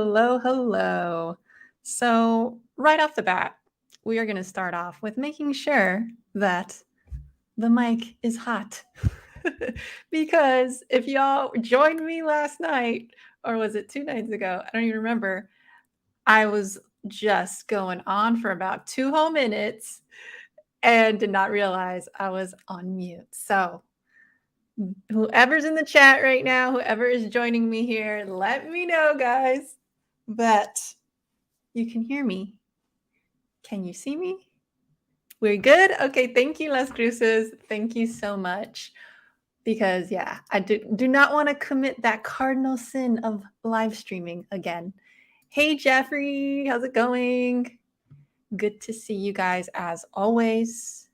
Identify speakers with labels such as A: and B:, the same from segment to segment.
A: hello, hello. So, right off the bat, we are going to start off with making sure that the mic is hot. Because if y'all joined me last night, or was it 2 nights ago? I don't even remember. I was just going on for about 2 whole minutes and did not realize I was on mute. So, whoever's in the chat right now, whoever is joining me here, let me know, guys, that you can hear me. Can you see me? We're good? Okay, thank you, Las Cruces. Thank you so much. Because, yeah, I do not want to commit that cardinal sin of live streaming again. Hey, Jeffrey, how's it going? Good to see you guys as always.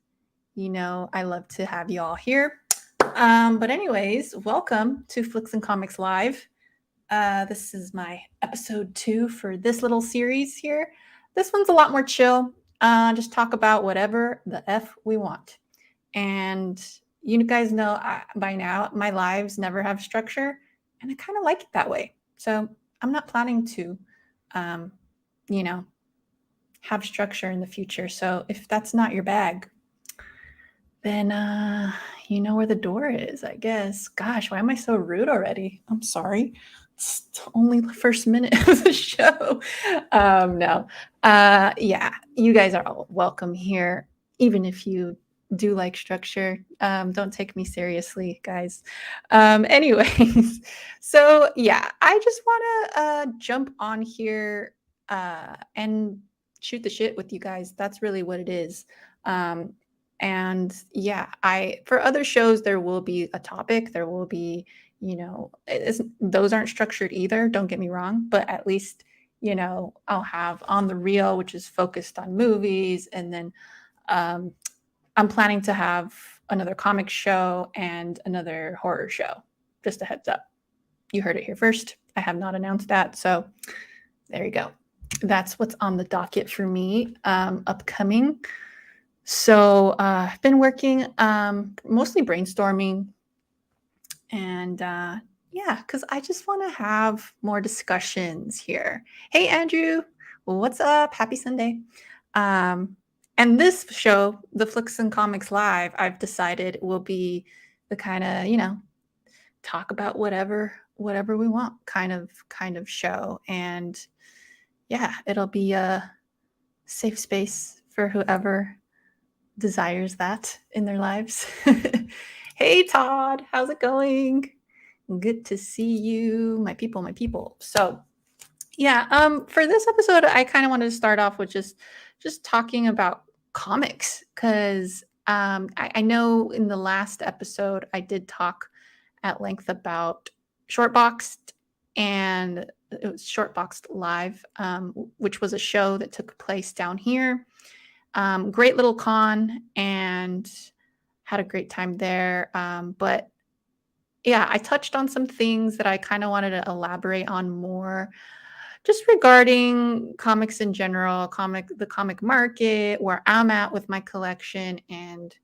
A: You know, I love to have you all here. But anyways, welcome to Flix and Comix Live. This is my episode 2 for this little series here. This one's a lot more chill. Just talk about whatever the F we want. And you guys know by now, my lives never have structure, and I kind of like it that way. So I'm not planning to, you know, have structure in the future. So if that's not your bag, then you know where the door is, I guess. Gosh, why am I so rude already? I'm sorry. It's only the first minute of the show. No. Yeah, you guys are all welcome here, even if you do like structure. Don't take me seriously, guys. Anyways, so yeah, I just want to jump on here and shoot the shit with you guys. That's really what it is. And yeah, I for other shows there will be a topic, there will be, those aren't structured either, don't get me wrong, but at least, I'll have on the reel, which is focused on movies, and then I'm planning to have another comic show and another horror show. Just a heads up. You heard it here first. I have not announced that, so there you go. That's what's on the docket for me upcoming. So I've been working mostly brainstorming, and yeah, because I just want to have more discussions here. Hey, Andrew, what's up? Happy Sunday. And this show, the Flix and Comix Live, I've decided will be the kind of, talk about whatever we want kind of show. And yeah, it'll be a safe space for whoever desires that in their lives. Hey, Todd, how's it going? Good to see you, my people. So, yeah, for this episode, I kind of wanted to start off with just talking about comics because I know in the last episode I did talk at length about Shortboxed, and it was Shortboxed Live, which was a show that took place down here. Great little con, and had a great time there. But yeah, I touched on some things that I kind of wanted to elaborate on more, just regarding comics in general, the comic market, where I'm at with my collection and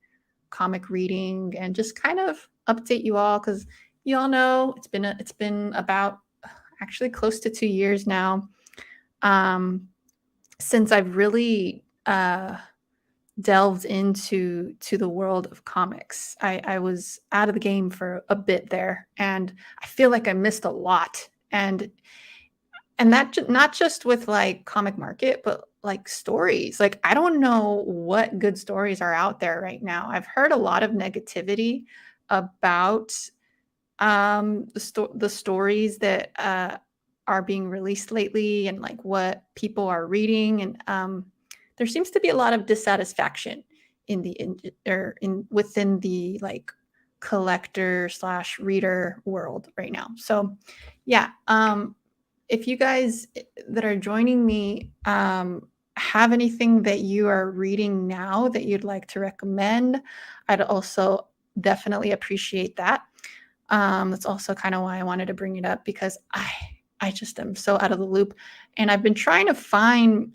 A: comic reading, and just kind of update you all because you all know it's been about actually close to 2 years now since I've really delved into the world of comics. I was out of the game for a bit there, and I feel like I missed a lot. And that not just with like comic market, but like stories. Like I don't know what good stories are out there right now. I've heard a lot of negativity about the stories that are being released lately, and like what people are reading, and there seems to be a lot of dissatisfaction within the like collector slash reader world right now. So yeah, if you guys that are joining me have anything that you are reading now that you'd like to recommend, I'd also definitely appreciate that. That's also kind of why I wanted to bring it up, because I just am so out of the loop, and I've been trying to find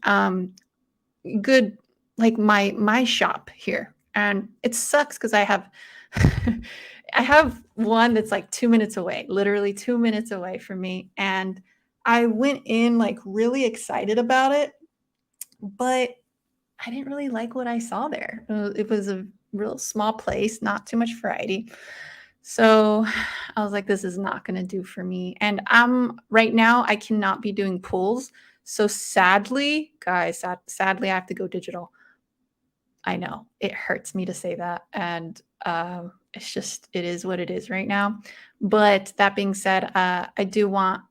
A: good, like my shop here, and it sucks because I have I have one that's like 2 minutes away, literally 2 minutes away from me, and I went in like really excited about it, but I didn't really like what I saw there. It was a real small place, not too much variety. So I was like, this is not going to do for me. And I'm right now, I cannot be doing pulls. So sadly, guys, sadly, I have to go digital. I know it hurts me to say that. And it's just, it is what it is right now. But that being said, I do want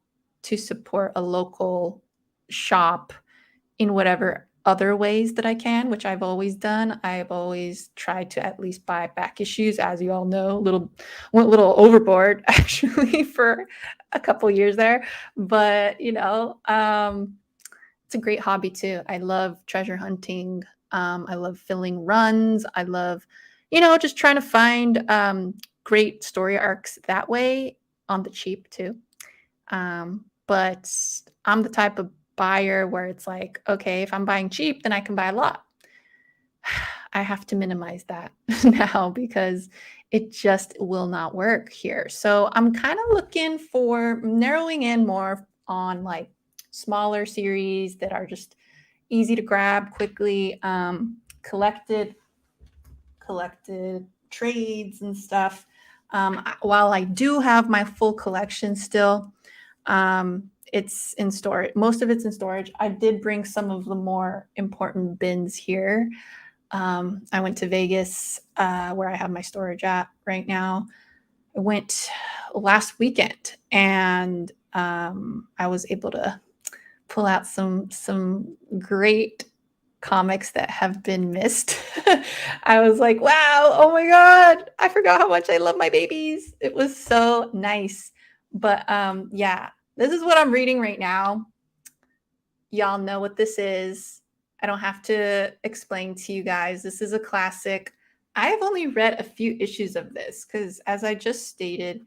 A: to support a local shop in whatever other ways that I can, which I've always done. I've always tried to at least buy back issues, as you all know, went a little overboard actually for a couple years there. But it's a great hobby too. I love treasure hunting. I love filling runs. I love, just trying to find great story arcs that way on the cheap too. But I'm the type of buyer where it's like, okay, if I'm buying cheap, then I can buy a lot. I have to minimize that now because it just will not work here. So I'm kind of looking for narrowing in more on like smaller series that are just easy to grab quickly, collected trades and stuff. While I do have my full collection still, it's in storage. Most of it's in storage. I did bring some of the more important bins here. I went to Vegas, where I have my storage at right now. I went last weekend, and I was able to pull out some great comics that have been missed. I was like, wow, oh my God, I forgot how much I love my babies. It was so nice. But yeah, this is what I'm reading right now. Y'all know what this is. I don't have to explain to you guys. This is a classic. I have only read a few issues of this because, as I just stated,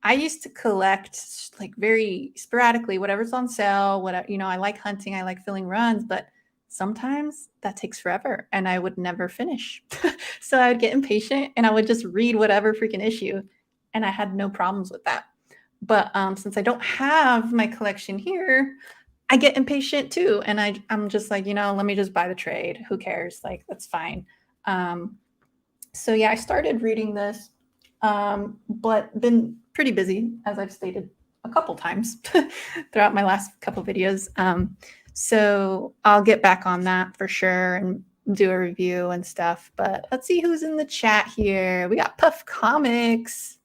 A: I used to collect like very sporadically whatever's on sale. Whatever, I like hunting, I like filling runs, but sometimes that takes forever and I would never finish. So I would get impatient and I would just read whatever freaking issue, and I had no problems with that. But since I don't have my collection here, I get impatient too. And I'm just like, let me just buy the trade. Who cares? Like, that's fine. Um, so yeah, I started reading this, but been pretty busy, as I've stated a couple times throughout my last couple videos. So I'll get back on that for sure and do a review and stuff. But let's see who's in the chat here. We got Puff Comics.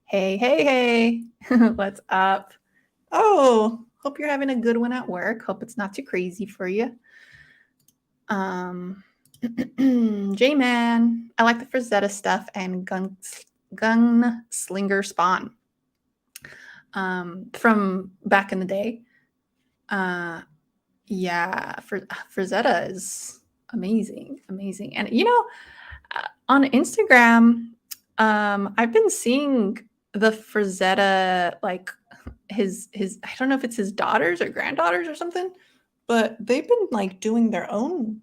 A: Hey, hey, hey. What's up? Oh, hope you're having a good one at work. Hope it's not too crazy for you. J-Man. I like the Frazetta stuff and Gunslinger Spawn. From back in the day. Yeah, Frazetta is amazing. And on Instagram, I've been seeing the Frazetta, like his I don't know if it's his daughters or granddaughters or something, but they've been like doing their own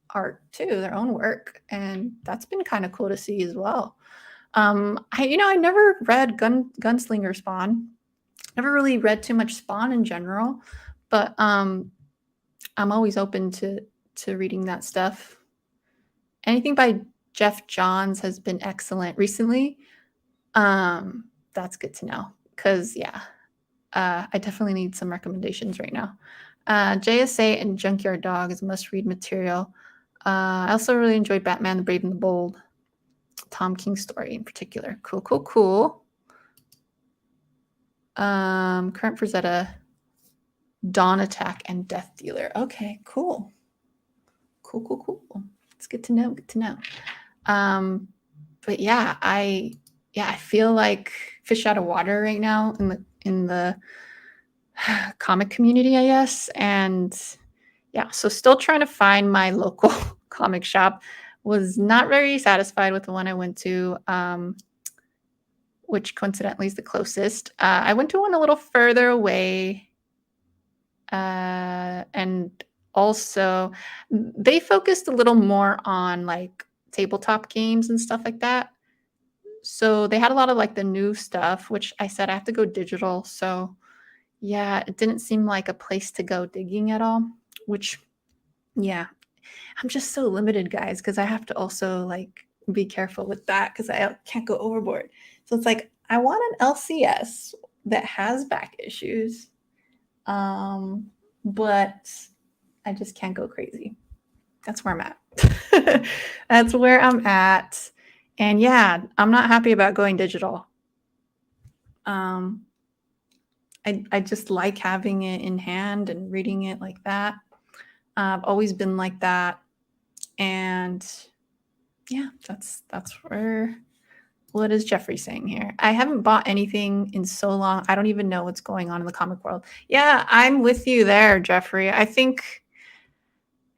A: art too, their own work, and that's been kind of cool to see as well. I never read Gunslinger Spawn. Never really read too much Spawn in general, but I'm always open to reading that stuff. Anything by Jeff Johns has been excellent recently. That's good to know because I definitely need some recommendations right now. JSA and Junkyard Dog is must-read material. I also really enjoyed Batman the Brave and the Bold, Tom King's story in particular. Cool. Current Frazetta, Dawn Attack, and Death Dealer. Okay, cool. It's good to know. But yeah, I feel like fish out of water right now in the comic community, I guess. And yeah, so still trying to find my local comic shop. Was not very satisfied with the one I went to, which coincidentally is the closest. I went to one a little further away, and also they focused a little more on like tabletop games and stuff like that. So they had a lot of like the new stuff, which I said I have to go digital. So Yeah, it didn't seem like a place to go digging at all, which, yeah, I'm just so limited, guys, because I have to also like be careful with that because I can't go overboard. So it's like I want an LCS that has back issues, um, but I just can't go crazy. That's where I'm at. That's where I'm at. And yeah, I'm not happy about going digital. Um, I just like having it in hand and reading it like that. I've always been like that. And yeah, that's where what is Jeffrey saying here? I haven't bought anything in so long. I don't even know what's going on in the comic world. Yeah, I'm with you there, Jeffrey. I think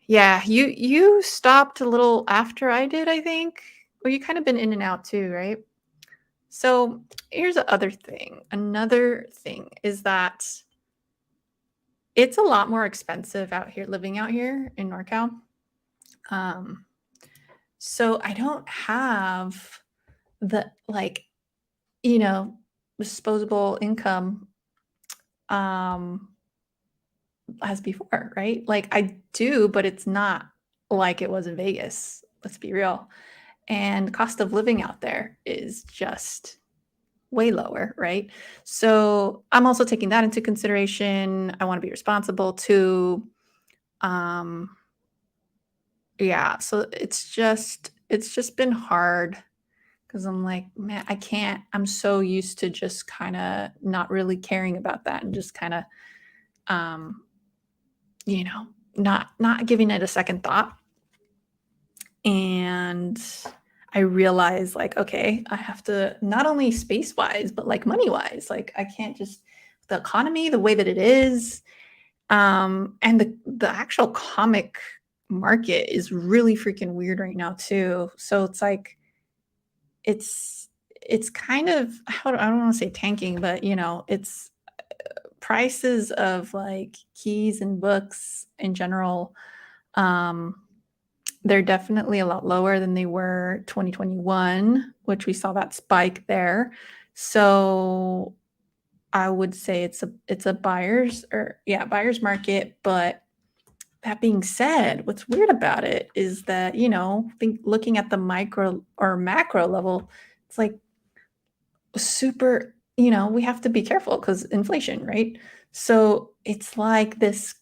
A: yeah, you stopped a little after I did, I think. Well, you kind of been in and out too, right? So here's the other thing. Another thing is that it's a lot more expensive out here, living out here in NorCal. Um, so I don't have the like, you know, disposable income um as before, right? Like I do, but it's not like it was in Vegas. Let's be real. And cost of living out there is just way lower, right? So I'm also taking that into consideration. I want to be responsible too. Um, yeah, so it's just been hard because I'm like, man, I can't. I'm so used to just kind of not really caring about that and just kind of, um, you know, not giving it a second thought. And I realized like, okay, I have to not only space wise, but like money wise. Like I can't just the economy, the way that it is, and the actual comic market is really freaking weird right now too. So it's like it's kind of I don't want to say tanking, but it's prices of like keys and books in general. Um, they're definitely a lot lower than they were 2021, which we saw that spike there. So I would say it's a buyer's market. But that being said, what's weird about it is that, think looking at the micro or macro level, it's like super, we have to be careful because inflation, right? So it's like this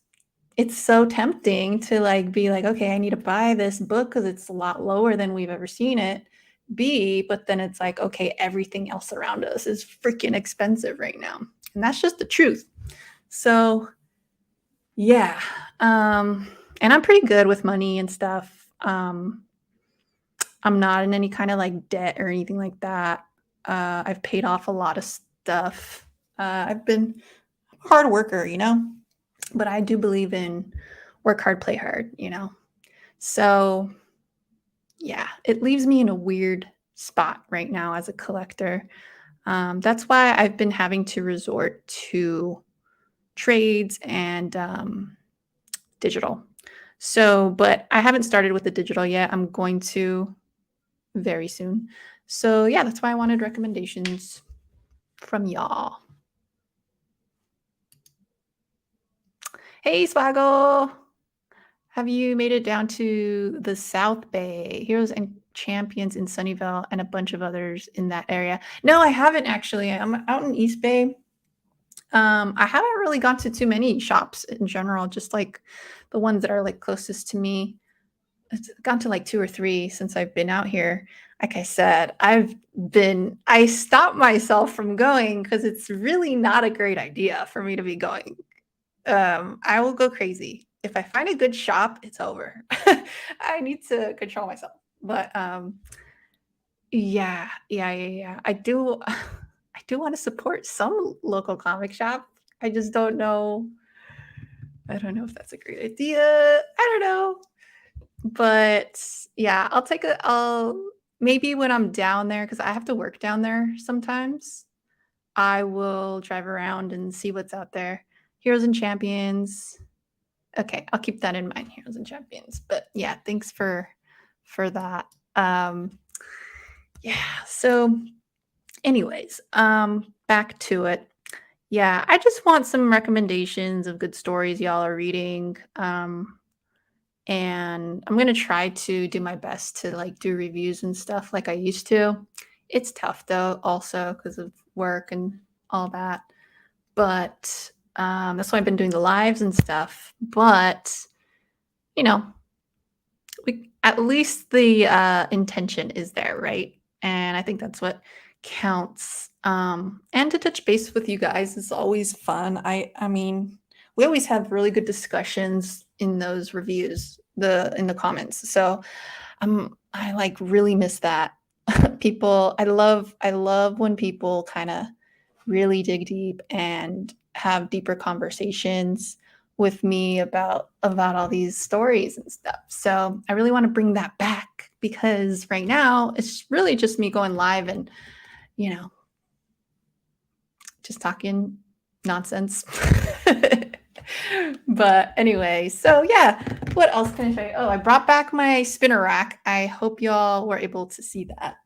A: it's so tempting to like be like, okay, I need to buy this book because it's a lot lower than we've ever seen it be. But then it's like, okay, everything else around us is freaking expensive right now. And that's just the truth. So yeah. And I'm pretty good with money and stuff. I'm not in any kind of like debt or anything like that. I've paid off a lot of stuff. I've been a hard worker, but I do believe in work hard, play hard. So, yeah, it leaves me in a weird spot right now as a collector. That's why I've been having to resort to trades and digital. So, but I haven't started with the digital yet. I'm going to very soon. So, yeah, that's why I wanted recommendations from y'all. Hey, Swaggle. Have you made it down to the South Bay? Heroes and Champions in Sunnyvale and a bunch of others in that area. No, I haven't actually. I'm out in East Bay. I haven't really gone to too many shops in general, just like the ones that are like closest to me. It's gone to like two or three since I've been out here. Like I said, I stopped myself from going because it's really not a great idea for me to be going. I will go crazy. If I find a good shop, it's over. I need to control myself. But yeah, yeah, yeah, yeah. I do I do want to support some local comic shop. I just don't know. I don't know if that's a great idea. I don't know. But yeah, I'll maybe when I'm down there because I have to work down there sometimes. I will drive around and see what's out there. Heroes and Champions. Okay, I'll keep that in mind, Heroes and Champions. But yeah, thanks for that. Yeah, so anyways, back to it. Yeah, I just want some recommendations of good stories y'all are reading. And I'm gonna try to do my best to like do reviews and stuff like I used to. It's tough though, also because of work and all that. But that's why I've been doing the lives and stuff. But you know, at least the intention is there, right? And I think that's what counts. And to touch base with you guys is always fun. I mean, we always have really good discussions in those reviews, the in the comments. So I like really miss that. People, I love when people kind of really dig deep and have deeper conversations with me about all these stories and stuff. So I really want to bring that back because right now it's really just me going live and you know just talking nonsense. But anyway, so yeah, what else can I show you? Oh, I brought back my spinner rack. I hope y'all were able to see that.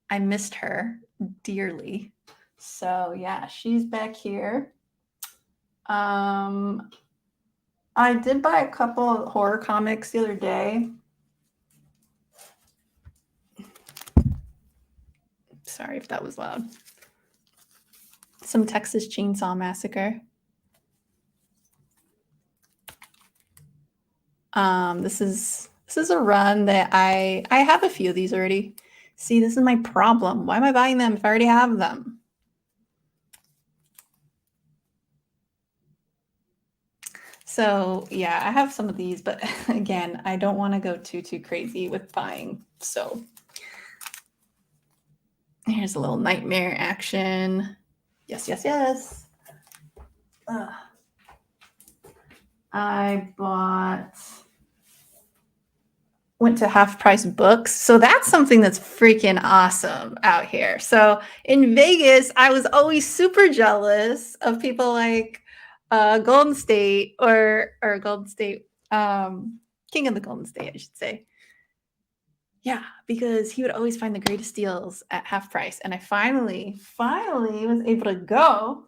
A: I missed her dearly. So yeah, she's back here. Um, I did buy a couple horror comics the other day. Sorry if that was loud. Some Texas Chainsaw Massacre. This is a run that I have a few of these already. See, this is my problem. Why am I buying them if I already have them? So yeah, I have some of these, but again, I don't want to go too crazy with buying. So here's a little nightmare action. Yes, yes, yes. I went to half price books. So that's something that's freaking awesome out here. So in Vegas, I was always super jealous of people like Golden State or Golden State, King of the Golden State, I should say. Yeah, because he would always find the greatest deals at half price. And I finally was able to go.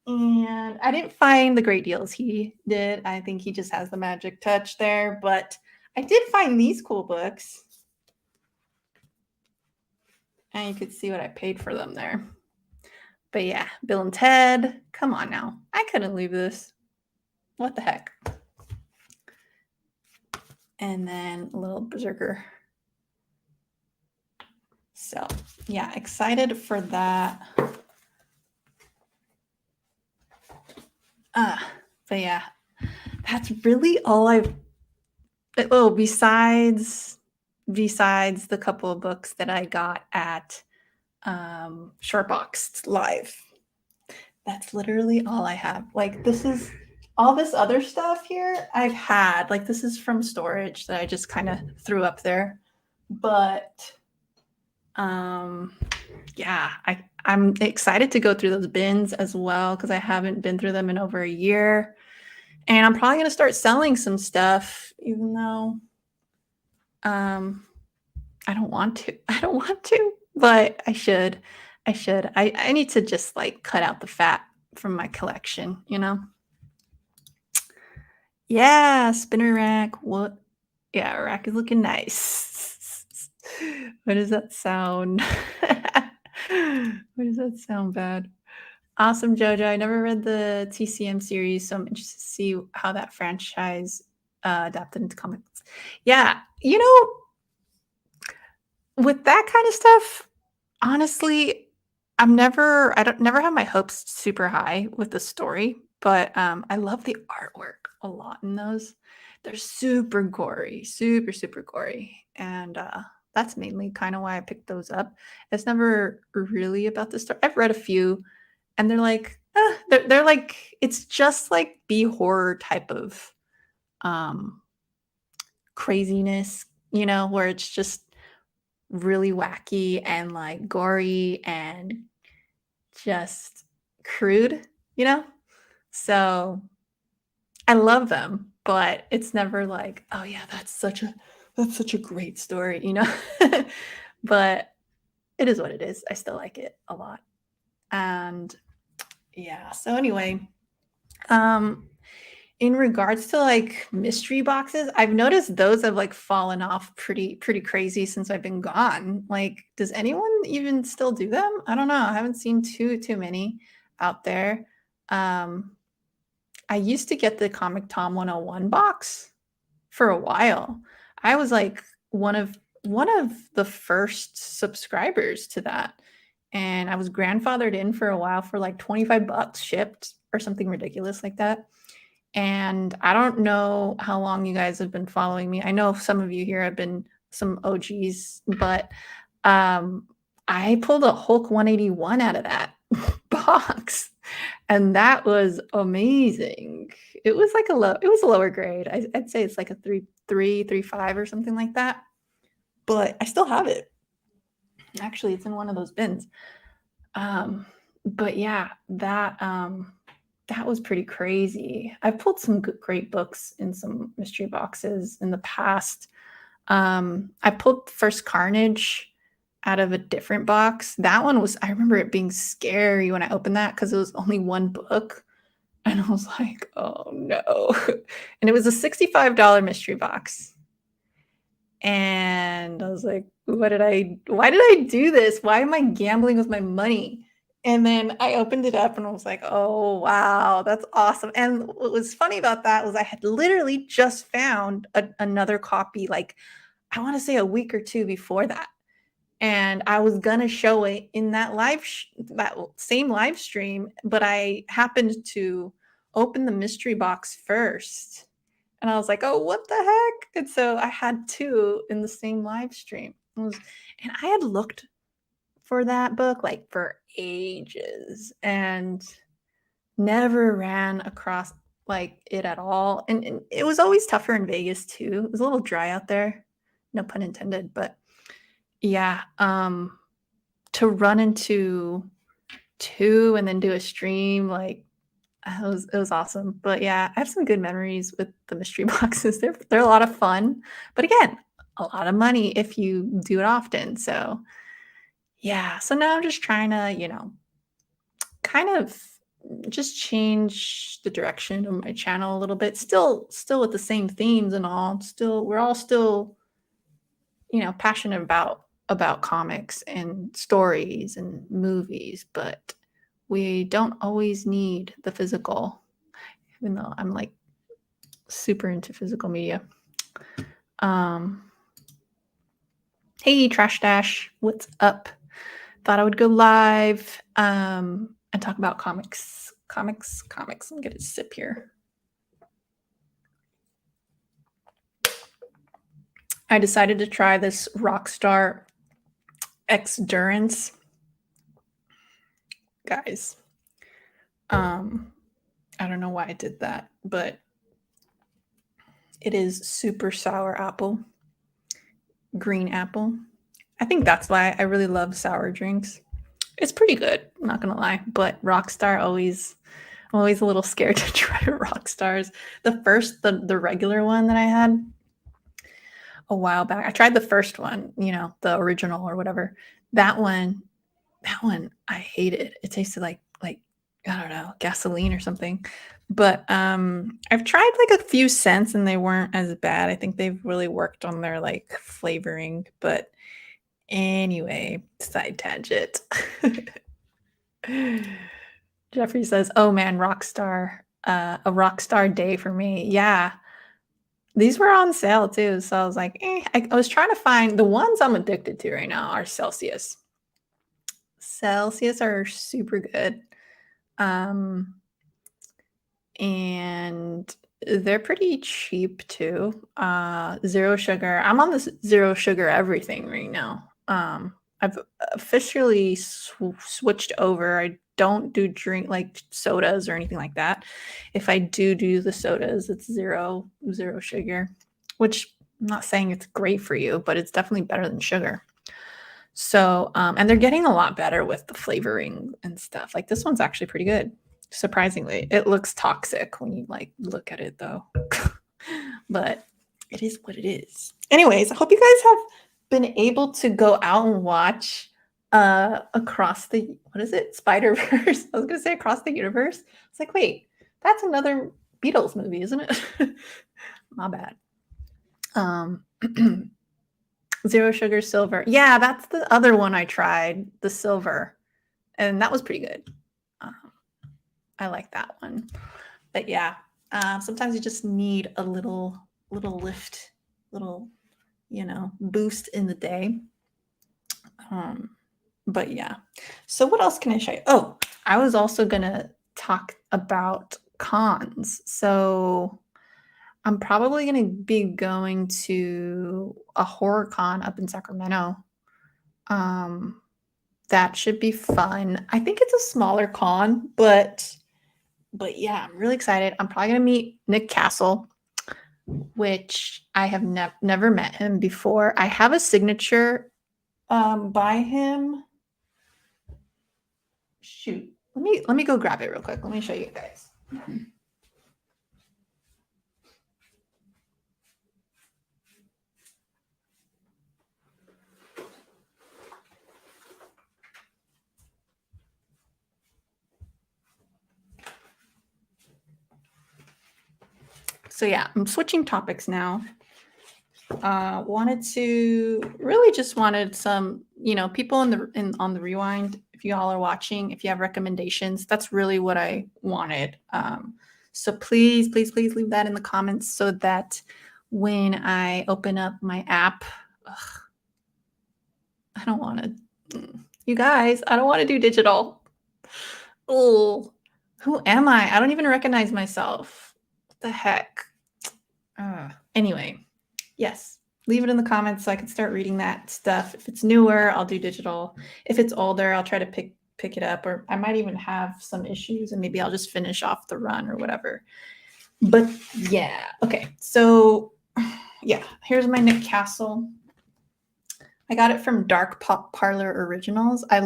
A: And I didn't find the great deals he did. I think he just has the magic touch there. But I did find these cool books. And you could see what I paid for them there. But yeah, Bill and Ted. Come on now. I couldn't leave this. What the heck? And then a little Berserker. So yeah, excited for that. But yeah, that's really all I've. Oh, besides the couple of books that I got at Shortbox Live, that's literally all I have. Like this is all this other stuff here I've had. Like this is from storage that I just kind of threw up there. But yeah, I'm excited to go through those bins as well because I haven't been through them in over a year. And I'm probably gonna start selling some stuff, even though I don't want to. I don't want to, but I should. I should. I need to just like cut out the fat from my collection, you know? Yeah, spinner rack. What? Yeah, rack is looking nice. What does that sound? What does that sound bad? Awesome, Jojo. I never read the TCM series, so I'm interested to see how that franchise adapted into comics. Yeah, with that kind of stuff, honestly, I don't never have my hopes super high with the story, but I love the artwork a lot in those. They're super gory, super gory, and that's mainly kind of why I picked those up. It's never really about the story. I've read a few, and they're like, they're like it's just like B horror type of um, craziness, where it's just really wacky and like gory and just crude, you know? So I love them, but it's never like, oh yeah, that's such a great story, you know? But it is what it is. I still like it a lot. And yeah, so anyway, um, in regards to like mystery boxes, I've noticed those have like fallen off pretty crazy since I've been gone. Like, does anyone even still do them? I don't know. I haven't seen too many out there. Um, I used to get the Comic Tom 101 box for a while. I was like one of the first subscribers to that. And I was grandfathered in for a while for like 25 bucks shipped or something ridiculous like that. And I don't know how long you guys have been following me. I know some of you here have been some OGs, but um, I pulled a Hulk 181 out of that box, and that was amazing. It was like it was a lower grade. I'd say it's like a 3.5 or something like that. But I still have it. Actually, it's in one of those bins. Um, but yeah, that was pretty crazy. I've pulled some great books in some mystery boxes in the past. I pulled First Carnage out of a different box. That one was, I remember it being scary when I opened that because it was only one book. And I was like, oh no. And it was a $65 mystery box. And I was like, why did I do this? Why am I gambling with my money? And then I opened it up and I was like, oh, wow, that's awesome. And what was funny about that was I had literally just found another copy, like, I want to say a week or two before that. And I was going to show it in that that same live stream, but I happened to open the mystery box first. And I was like, oh, what the heck? And so I had two in the same live stream. And I had looked for that book like for ages and never ran across like it at all. And it was always tougher in Vegas too. It was a little dry out there. No pun intended, but yeah, to run into two and then do a stream, like it was awesome. But yeah, I have some good memories with the mystery boxes. They're a lot of fun, but again, a lot of money if you do it often. So yeah, so now I'm just trying to, kind of just change the direction of my channel a little bit. Still with the same themes and all. We're all still, passionate about comics and stories and movies, but we don't always need the physical, even though I'm like super into physical media. Hey, Trash Dash, what's up? Thought I would go live and talk about comics. Comics. Let me get a sip here. I decided to try this Rockstar X Durance. Guys, I don't know why I did that, but it is super sour apple, green apple. I think that's why I really love sour drinks. It's pretty good, I'm not gonna lie, but Rockstar I'm always a little scared to try Rockstars. The regular one that I had a while back, I tried the first one, the original or whatever. That one, I hated. It tasted like I don't know, gasoline or something. But I've tried like a few scents and they weren't as bad. I think they've really worked on their like flavoring. But anyway, side tangent. Jeffrey says, "Oh man, Rockstar, a Rockstar day for me." Yeah, these were on sale too, so I was like, I was trying to find the ones I'm addicted to right now are Celsius. Celsius are super good, and they're pretty cheap too. Zero sugar. I'm on this zero sugar everything right now. I've officially switched over. I don't do drink like sodas or anything like that. If I do the sodas, it's zero sugar, which I'm not saying it's great for you, but it's definitely better than sugar. So, and they're getting a lot better with the flavoring and stuff. Like this one's actually pretty good. Surprisingly, it looks toxic when you like look at it though. But it is what it is. Anyways, I hope you guys have been able to go out and watch across the what is it? Spider-Verse. I was gonna say Across the Universe. It's like, wait, that's another Beatles movie, isn't it? My bad. Um, Zero Sugar Silver. Yeah, that's the other one I tried, the silver, and that was pretty good. Um, I like that one. But yeah, sometimes you just need a little lift, little boost in the day. Um, but yeah. So what else can I show you? Oh, I was also gonna talk about cons. So I'm probably gonna be going to a horror con up in Sacramento. Um, that should be fun. I think it's a smaller con, but yeah, I'm really excited. I'm probably gonna meet Nick Castle, which I have never met him before. I have a signature by him. Shoot. Let me go grab it real quick. Let me show you guys. So yeah, I'm switching topics now. Wanted some, people on the rewind. If you all are watching, if you have recommendations, that's really what I wanted. So please, please, please leave that in the comments so that when I open up my app, I don't want to. You guys, I don't want to do digital. Oh, who am I? I don't even recognize myself. What the heck? Anyway, yes, leave it in the comments so I can start reading that stuff. If it's newer, I'll do digital. If it's older, I'll try to pick it up, or I might even have some issues and maybe I'll just finish off the run or whatever. But yeah, okay. So yeah, here's my Nick Castle. I got it from Dark Pop Parlor Originals. I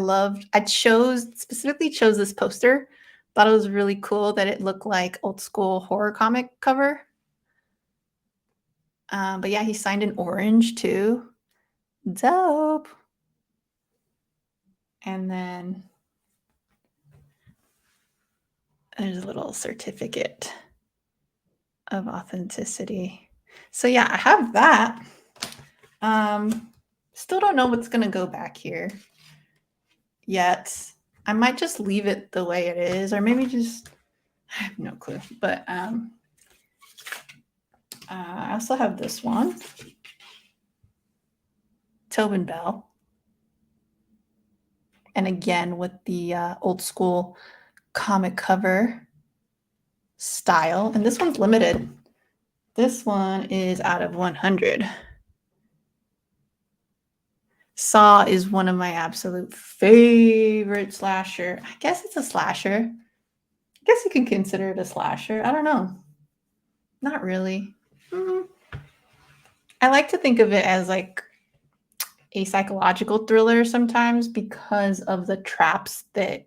A: specifically chose this poster. Thought it was really cool that it looked like old school horror comic cover. But yeah, he signed in orange too. Dope. And then there's a little certificate of authenticity. So yeah, I have that. Still don't know what's gonna go back here yet. I might just leave it the way it is, or maybe just I have no clue. But I also have this one, Tobin Bell, and again with the old school comic cover style. And this one's limited. This one is out of 100. Saw is one of my absolute favorite slasher. I guess it's a slasher. I guess you can consider it a slasher. I don't know. Not really. I like to think of it as like a psychological thriller sometimes because of the traps that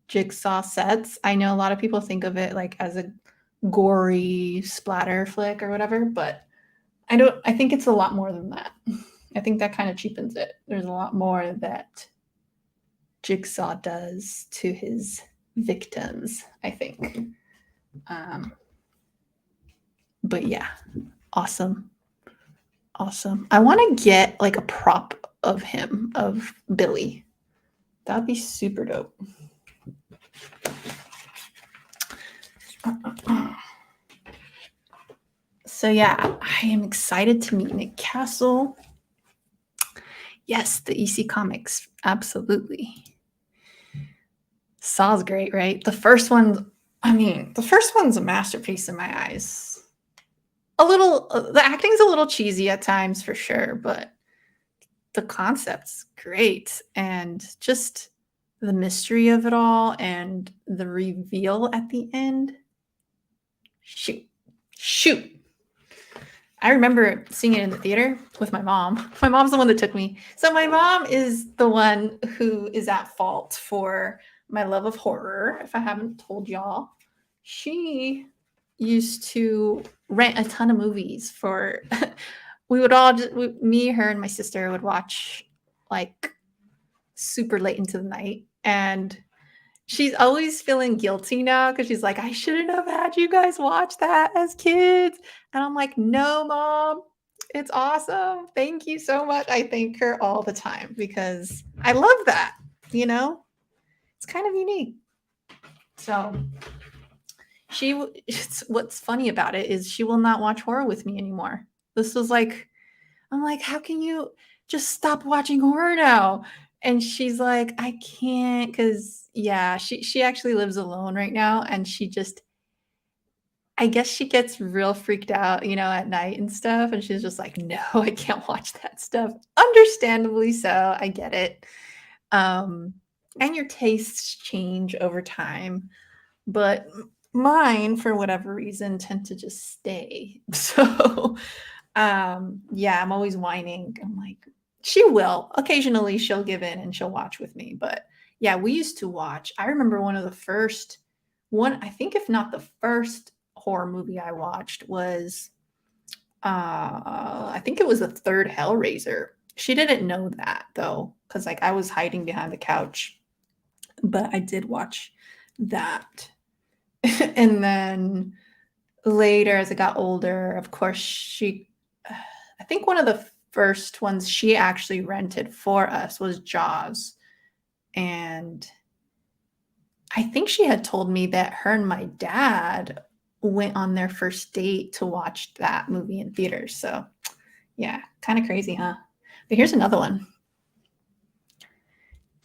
A: Jigsaw sets. I know a lot of people think of it like as a gory splatter flick or whatever, but I think it's a lot more than that. I think that kind of cheapens it. There's a lot more that Jigsaw does to his victims, I think. But yeah, awesome. Awesome. I want to get like a prop of him, of Billy. That'd be super dope. So yeah, I am excited to meet Nick Castle. Yes, the EC Comics, absolutely. Saw's great, right? The first one's a masterpiece in my eyes. The acting's a little cheesy at times for sure, but the concept's great. And just the mystery of it all and the reveal at the end. Shoot. I remember seeing it in the theater with my mom. My mom's the one that took me. So my mom is the one who is at fault for my love of horror, if I haven't told y'all. She used to rent a ton of movies for we would all me, her, and my sister would watch like super late into the night, and she's always feeling guilty now because she's like, "I shouldn't have had you guys watch that as kids." And I'm like, "No, mom, it's awesome. Thank you so much." I thank her all the time because I love that, you know? It's kind of unique. So, it's what's funny about it is she will not watch horror with me anymore. This was like I'm like, "How can you just stop watching horror now?" And she's like, "I can't, because yeah, she actually lives alone right now, and she just I guess she gets real freaked out, at night and stuff, and she's just like, "No, I can't watch that stuff." Understandably so, I get it. Um, and your tastes change over time, but mine, for whatever reason, tend to just stay. So, yeah, I'm always whining. I'm like, she will. Occasionally she'll give in and she'll watch with me. But yeah, we used to watch. I remember one of the first one, I think if not the first horror movie I watched was I think it was the third Hellraiser. She didn't know that though, because like I was hiding behind the couch, but I did watch that. And then later, as I got older, of course, I think one of the first ones she actually rented for us was Jaws. And I think she had told me that her and my dad went on their first date to watch that movie in theaters. So, yeah, kind of crazy, huh? But here's another one.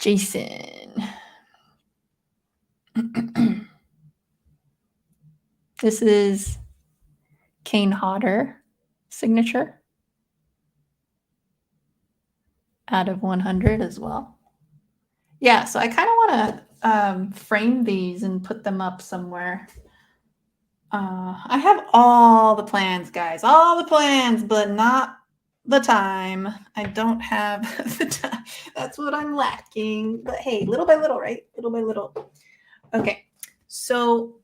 A: Jason. This is Kane Hodder signature out of 100 as well. Yeah, so I kind of want to frame these and put them up somewhere. I have all the plans, guys, all the plans, but not the time. I don't have the time. That's what I'm lacking. But hey, little by little, right? Little by little. Okay, so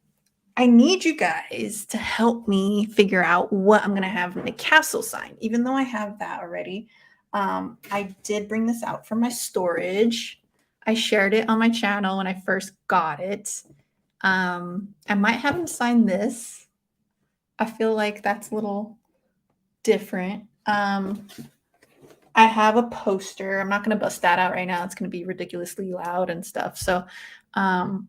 A: I need you guys to help me figure out what I'm going to have in the castle sign, even though I have that already. I did bring this out from my storage. I shared it on my channel when I first got it. I might have him sign this. I feel like that's a little different. I have a poster. I'm not going to bust that out right now. It's going to be ridiculously loud and stuff. So, um,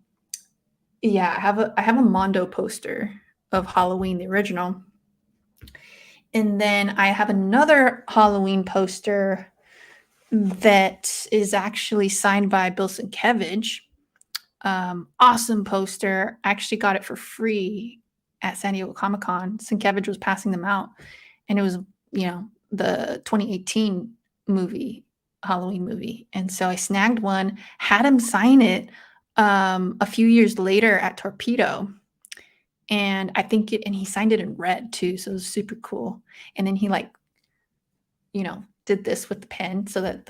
A: yeah, I have a Mondo poster of Halloween, the original. And then I have another Halloween poster that is actually signed by Bill Sienkiewicz. Awesome poster. I actually got it for free at San Diego Comic Con. Sienkiewicz was passing them out, and it was the 2018 movie, Halloween movie. And so I snagged one, had him sign it a few years later at Torpedo. And and he signed it in red too. So it was super cool. And then he did this with the pen so that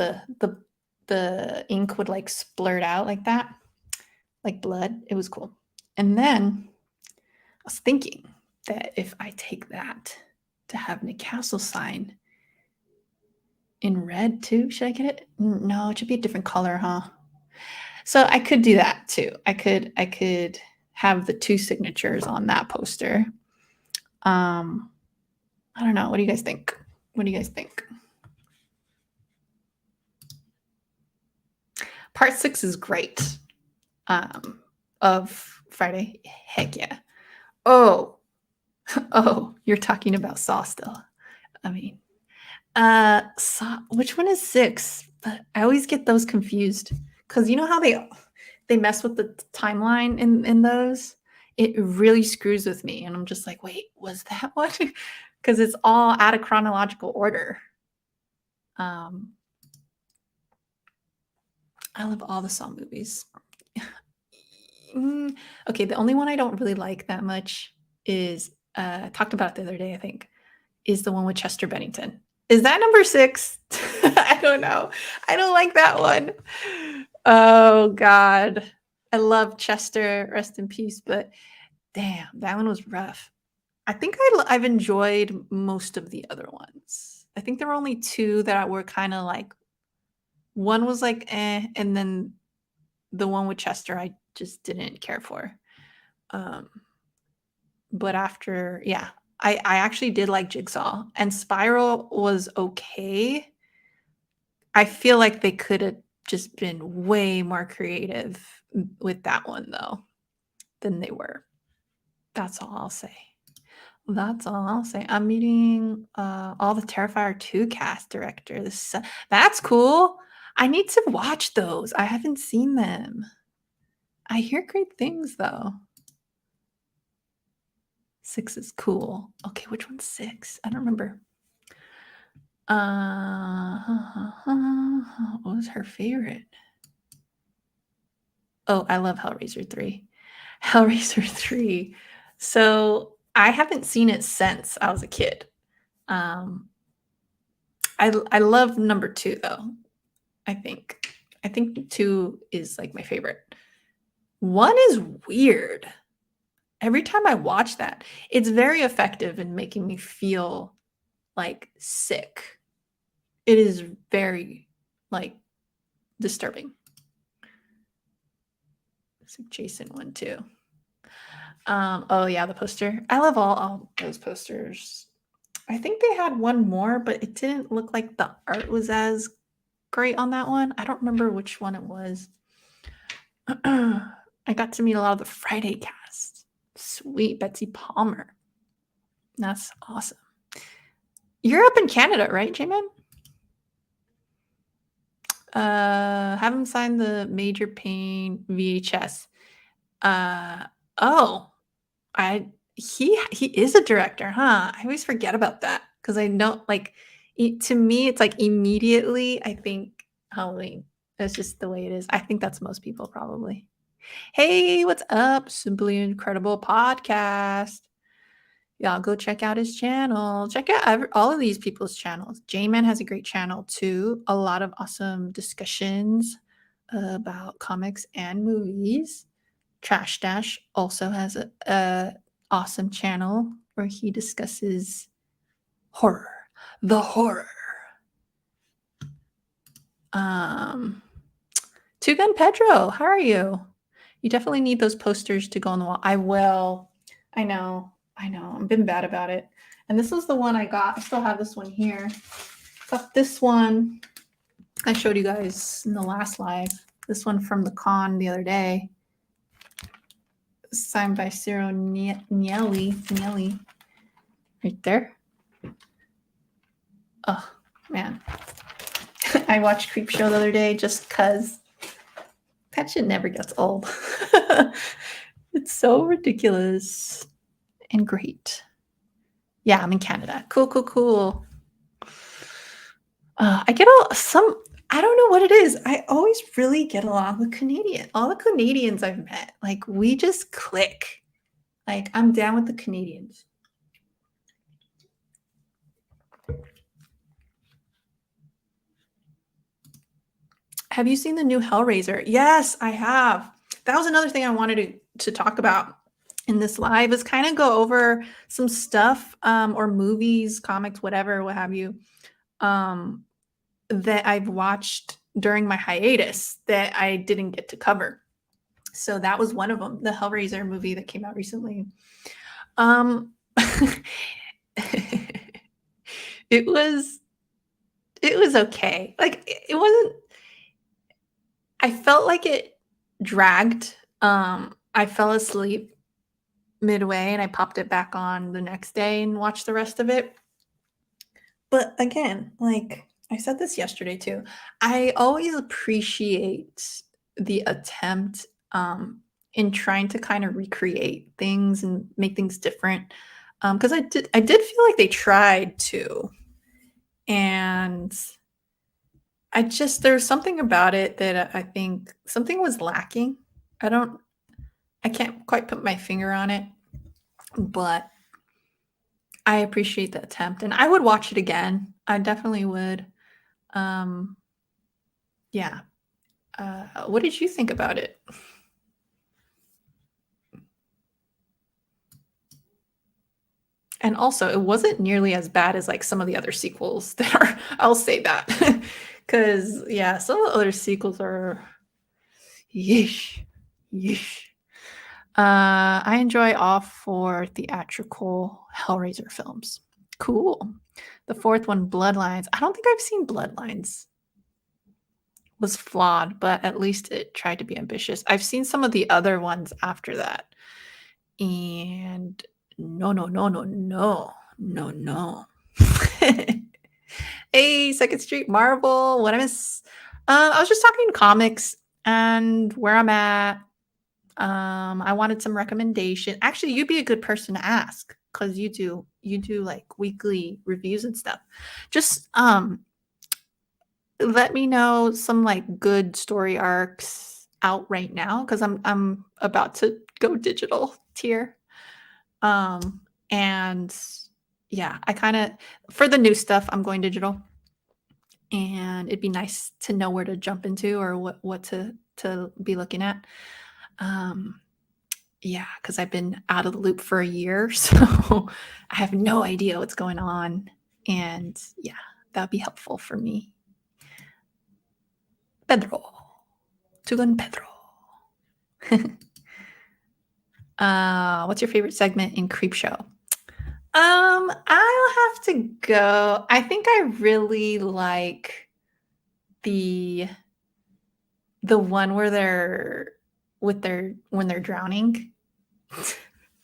A: the ink would like splurt out like that, like blood. It was cool. And then I was thinking that if I take that to have Nick Castle sign in red too, should I get it? No, it should be a different color, huh? So I could do that too. I could have the two signatures on that poster. I don't know. What do you guys think? What do you guys think? Part 6 is great. Of Friday. Heck yeah. Oh, oh, you're talking about Saw still. I mean, Saw, which one is 6? But I always get those confused because you know how they mess with the timeline in those. It really screws with me, and I'm just like, wait, was that one? Because it's all out of chronological order. Um, I love all the Saw movies. Okay, the only one I don't really like that much is I talked about it the other day, I think, is the one with Chester Bennington. Is that number 6? I don't know. I don't like that one. Oh God. I love Chester, rest in peace, but damn, that one was rough. I think I've enjoyed most of the other ones. I think there were only 2 that were kind of like One was like, eh, and then the one with Chester, I just didn't care for. Um, but after, yeah, I actually did like Jigsaw, and Spiral was okay. I feel like they could have just been way more creative with that one though than they were. That's all I'll say. That's all I'll say. I'm meeting all the Terrifier 2 cast director. That's cool. I need to watch those. I haven't seen them. I hear great things though. 6 is cool. Okay, which one's 6? I don't remember. What was her favorite? Oh, I love Hellraiser 3. Hellraiser 3. So I haven't seen it since I was a kid. I love number 2 though. I think 2 is like my favorite. 1 is weird. Every time I watch that, it's very effective in making me feel like sick. It is very like disturbing. It's like Jason 1 too. Oh yeah, the poster. I love all those posters. I think they had one more, but it didn't look like the art was as great on that one. I don't remember which one it was. I got to meet a lot of the Friday cast. Sweet Betsy Palmer. That's awesome. You're up in Canada, right, J-Man? Have him sign the Major Pain VHS. Oh, he is a director, huh? I always forget about that because I know, like, to me, it's like immediately I think Halloween. That's just the way it is. I think that's most people probably. Hey, what's up? Simply Incredible Podcast. Y'all go check out his channel. Check out all of these people's channels. J-Man has a great channel too. A lot of awesome discussions about comics and movies. Trash Dash also has a awesome channel where he discusses horror, the horror. Two Gun Pedro, how are you? You definitely need those posters to go on the wall. I will. I know. I've been bad about it. And this was the one I got. I still have this one here. Got this one. I showed you guys in the last live. This one from the con the other day. Signed by Ciro Nielli. Right there. Oh, man. I watched Creepshow the other day just because that shit never gets old. It's so ridiculous and great. Yeah, I'm in Canada. Cool. I get I don't know what it is. I always really get along with Canadian. All the Canadians I've met, like we just click. Like I'm down with the Canadians. Have you seen the new Hellraiser? Yes, I have. That was another thing I wanted to talk about in this live is kind of go over some stuff or movies, comics, whatever, what have you, that I've watched during my hiatus that I didn't get to cover. So that was one of them, the Hellraiser movie that came out recently. It was okay. Like it wasn't, I felt like it dragged. I fell asleep midway and I popped it back on the next day and watched the rest of it. But again, like I said this yesterday too, I always appreciate the attempt in trying to kind of recreate things and make things different. Because I did feel like they tried to. And there's something about it that I think something was lacking. I can't quite put my finger on it, but I appreciate the attempt and I would watch it again. I definitely would. Yeah. What did you think about it? And also, it wasn't nearly as bad as like some of the other sequels that are, I'll say that. Because yeah, some of the other sequels are yeesh, yeesh. I enjoy all four theatrical Hellraiser films. Cool. The fourth one, Bloodlines. I don't think I've seen Bloodlines. Was flawed, but at least it tried to be ambitious. I've seen some of the other ones after that, and no, no, no, no, no, no, no. Hey, Second Street Marvel. What I miss? I was just talking comics and where I'm at. I wanted some recommendation. Actually, you'd be a good person to ask because you do like weekly reviews and stuff. Just let me know some like good story arcs out right now because I'm about to go digital tier. And yeah, I kind of for the new stuff I'm going digital, and it'd be nice to know where to jump into or what to be looking at. Um, yeah, because I've been out of the loop for a year, so I have no idea what's going on, and yeah, that'd be helpful for me. Pedro, Tugan Pedro. What's your favorite segment in Creepshow? I'll have to go. I think I really like the the one where they're with their when they're drowning.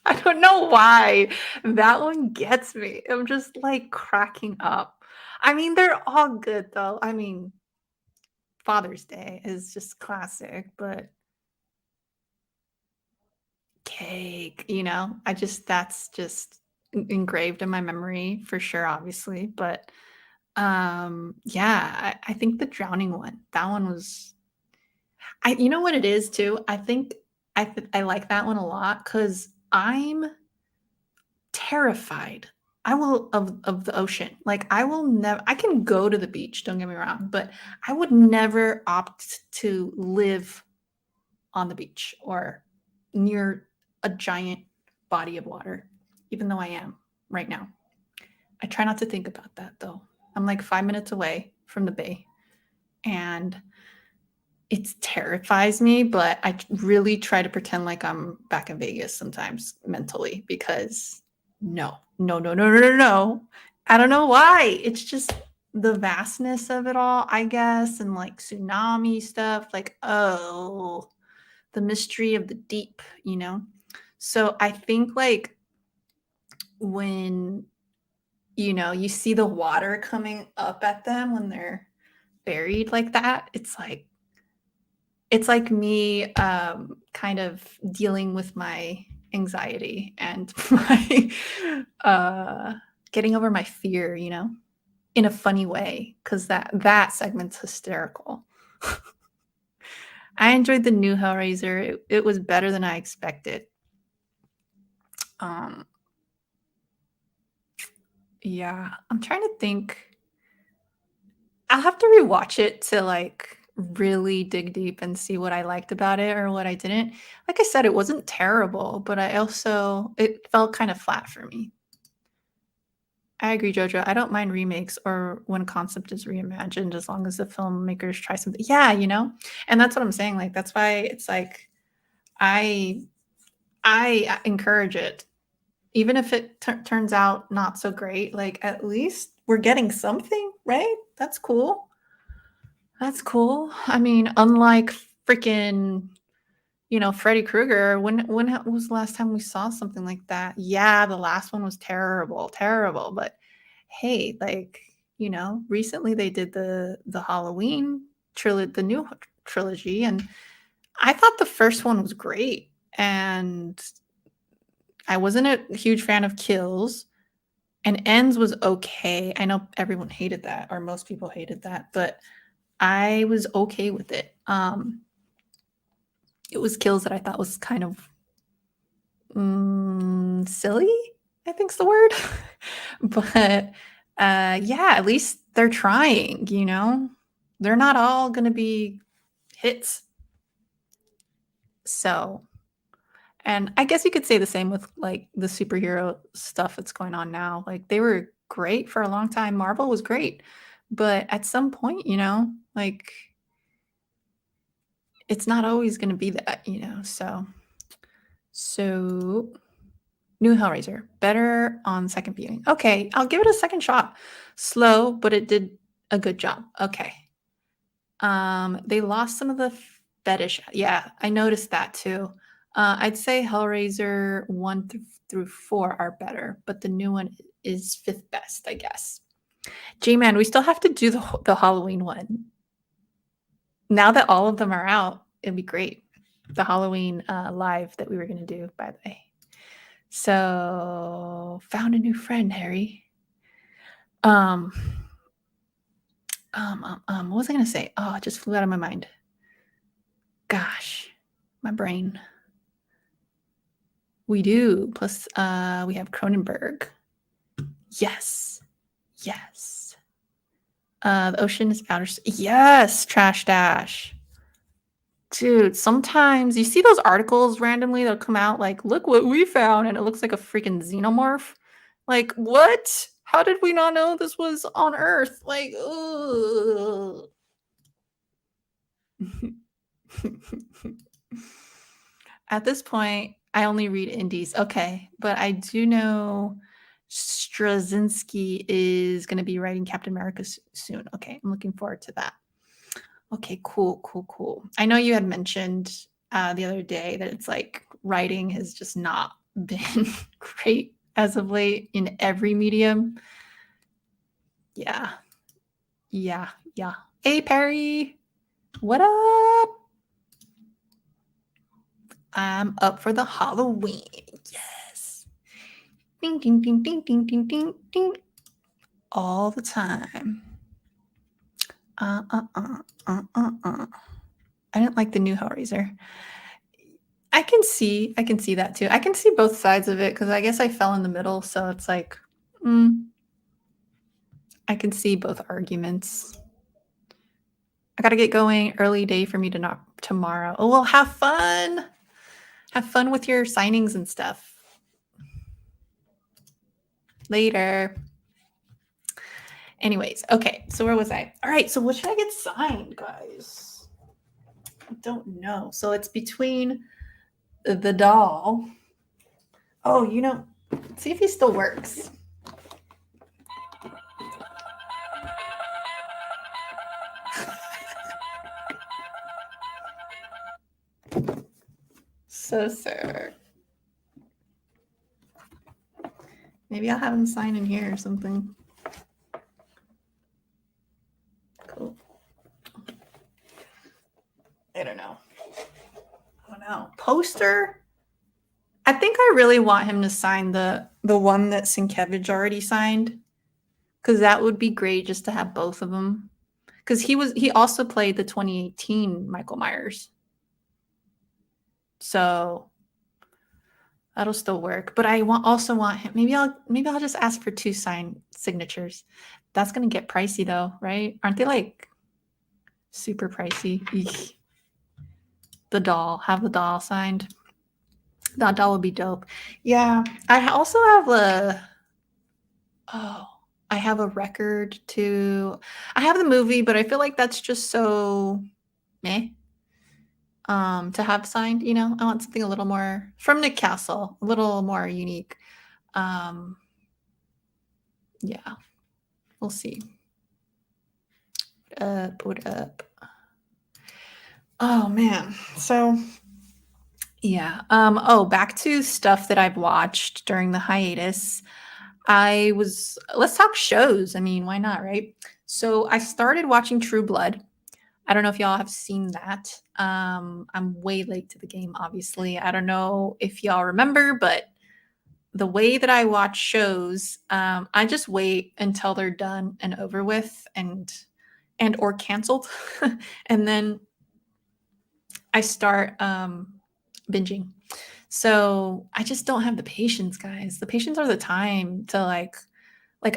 A: I don't know why. That one gets me. I'm just like cracking up. I mean, they're all good though. I mean, Father's Day is just classic, but cake, I just that's just engraved in my memory for sure, obviously. But yeah, I think the drowning one, that one was you know what it is too? I think I like that one a lot because I'm terrified. I will of the ocean. Like I will never I can go to the beach, don't get me wrong, but I would never opt to live on the beach or near a giant body of water, even though I am right now. I try not to think about that though. I'm like 5 minutes away from the bay and it terrifies me, but I really try to pretend like I'm back in Vegas sometimes mentally because no, no, no, no, no, no, no. I don't know why. It's just the vastness of it all, I guess, and like tsunami stuff. Like, oh, the mystery of the deep. So I think like when you see the water coming up at them when they're buried like that, it's like me kind of dealing with my anxiety and my uh getting over my fear, in a funny way because that segment's hysterical. I enjoyed the new Hellraiser. It was better than I expected. um yeah, I'm trying to think. I'll have to rewatch it to like really dig deep and see what I liked about it or what I didn't. Like I said, it wasn't terrible, but it felt kind of flat for me. I agree, Jojo. I don't mind remakes or when concept is reimagined as long as the filmmakers try something. Yeah, and that's what I'm saying. Like that's why it's like I I encourage it, even if it turns out not so great. Like at least we're getting something, right? That's cool. That's cool. I mean, unlike freaking, Freddy Krueger, when was the last time we saw something like that? Yeah, the last one was terrible, terrible. But hey, like, recently they did the Halloween trilogy, the new trilogy, and I thought the first one was great. And I wasn't a huge fan of kills, and ends was okay. I know everyone hated that, or most people hated that, but I was okay with it. It was kills that I thought was kind of silly, I think's the word. But yeah, at least they're trying. They're not all going to be hits. So, and I guess you could say the same with like the superhero stuff that's going on now. Like they were great for a long time. Marvel was great, But at some point, like it's not always going to be that, so new Hellraiser, better on second viewing. Okay, I'll give it a second shot. Slow, but it did a good job. Okay. They lost some of the fetish. Yeah, I noticed that too. I'd say Hellraiser 1 through 4 are better, but the new one is fifth best, I guess. J-Man, we still have to do the Halloween one. Now that all of them are out, it'd be great. The Halloween live that we were going to do, by the way. So, found a new friend, Harry. What was I going to say? Oh, it just flew out of my mind. Gosh, my brain. We do. Plus, we have Cronenberg. Yes. Yes. The ocean is outer. Yes, Trash Dash. Dude, sometimes you see those articles randomly that'll come out like, look what we found, and it looks like a freaking xenomorph. Like, what? How did we not know this was on Earth? Like, ugh. At this point, I only read indies. Okay, but I do know Straczynski is going to be writing Captain America soon. Okay, I'm looking forward to that. Okay, cool. I know you had mentioned the other day that it's like writing has just not been great as of late in every medium. Yeah. Hey, Perry. What up? I'm up for the Halloween. Yes. Ding, ding, ding, ding, ding, ding, ding, ding. All the time. I didn't like the new Hellraiser. I can see that too. I can see both sides of it because I guess I fell in the middle, so it's like, I can see both arguments. I gotta get going. Early day for me to not tomorrow. Oh well, have fun. Have fun with your signings and stuff. Later. Anyways, okay. So where was I? All right. So what should I get signed, guys? I don't know. So it's between the doll. Oh, see if he still works. So sir. Maybe I'll have him sign in here or something. Cool. I don't know. Poster? I think I really want him to sign the one that Sienkiewicz already signed. Because that would be great just to have both of them. Because he also played the 2018 Michael Myers. So that'll still work. But I also want him. Maybe I'll just ask for 2 signed signatures. That's gonna get pricey though, right? Aren't they like super pricey? Eek. The doll. Have the doll signed. That doll would be dope. Yeah. I also have I have a record too. I have the movie, but I feel like that's just so meh. To have signed, I want something a little more from Nick Castle, a little more unique. Yeah, we'll see. What up? Oh man. So yeah. Back to stuff that I've watched during the hiatus. Let's talk shows. I mean, why not, right? So I started watching True Blood. I don't know if y'all have seen that. I'm way late to the game, obviously. I don't know if y'all remember, but the way that I watch shows, I just wait until they're done and over with and or canceled. And then I start binging. So I just don't have the patience, guys. The patience or the time to like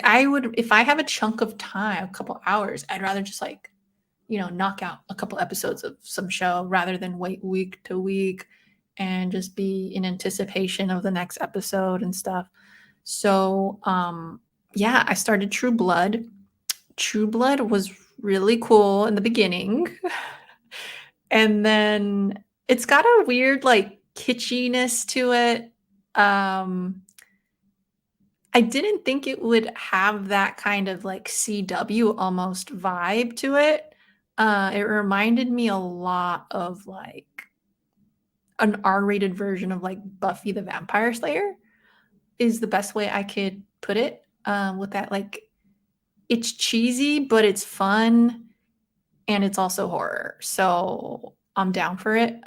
A: I would, if I have a chunk of time, a couple hours, I'd rather just knock out a couple episodes of some show rather than wait week to week and just be in anticipation of the next episode and stuff. So, yeah, I started True Blood. True Blood was really cool in the beginning, and then it's got a weird, like, kitschiness to it. Um, I didn't think it would have that kind of, like, CW almost vibe to it. It reminded me a lot of, like, an R-rated version of, like, Buffy the Vampire Slayer is the best way I could put it, with that, like, it's cheesy, but it's fun, and it's also horror, so I'm down for it.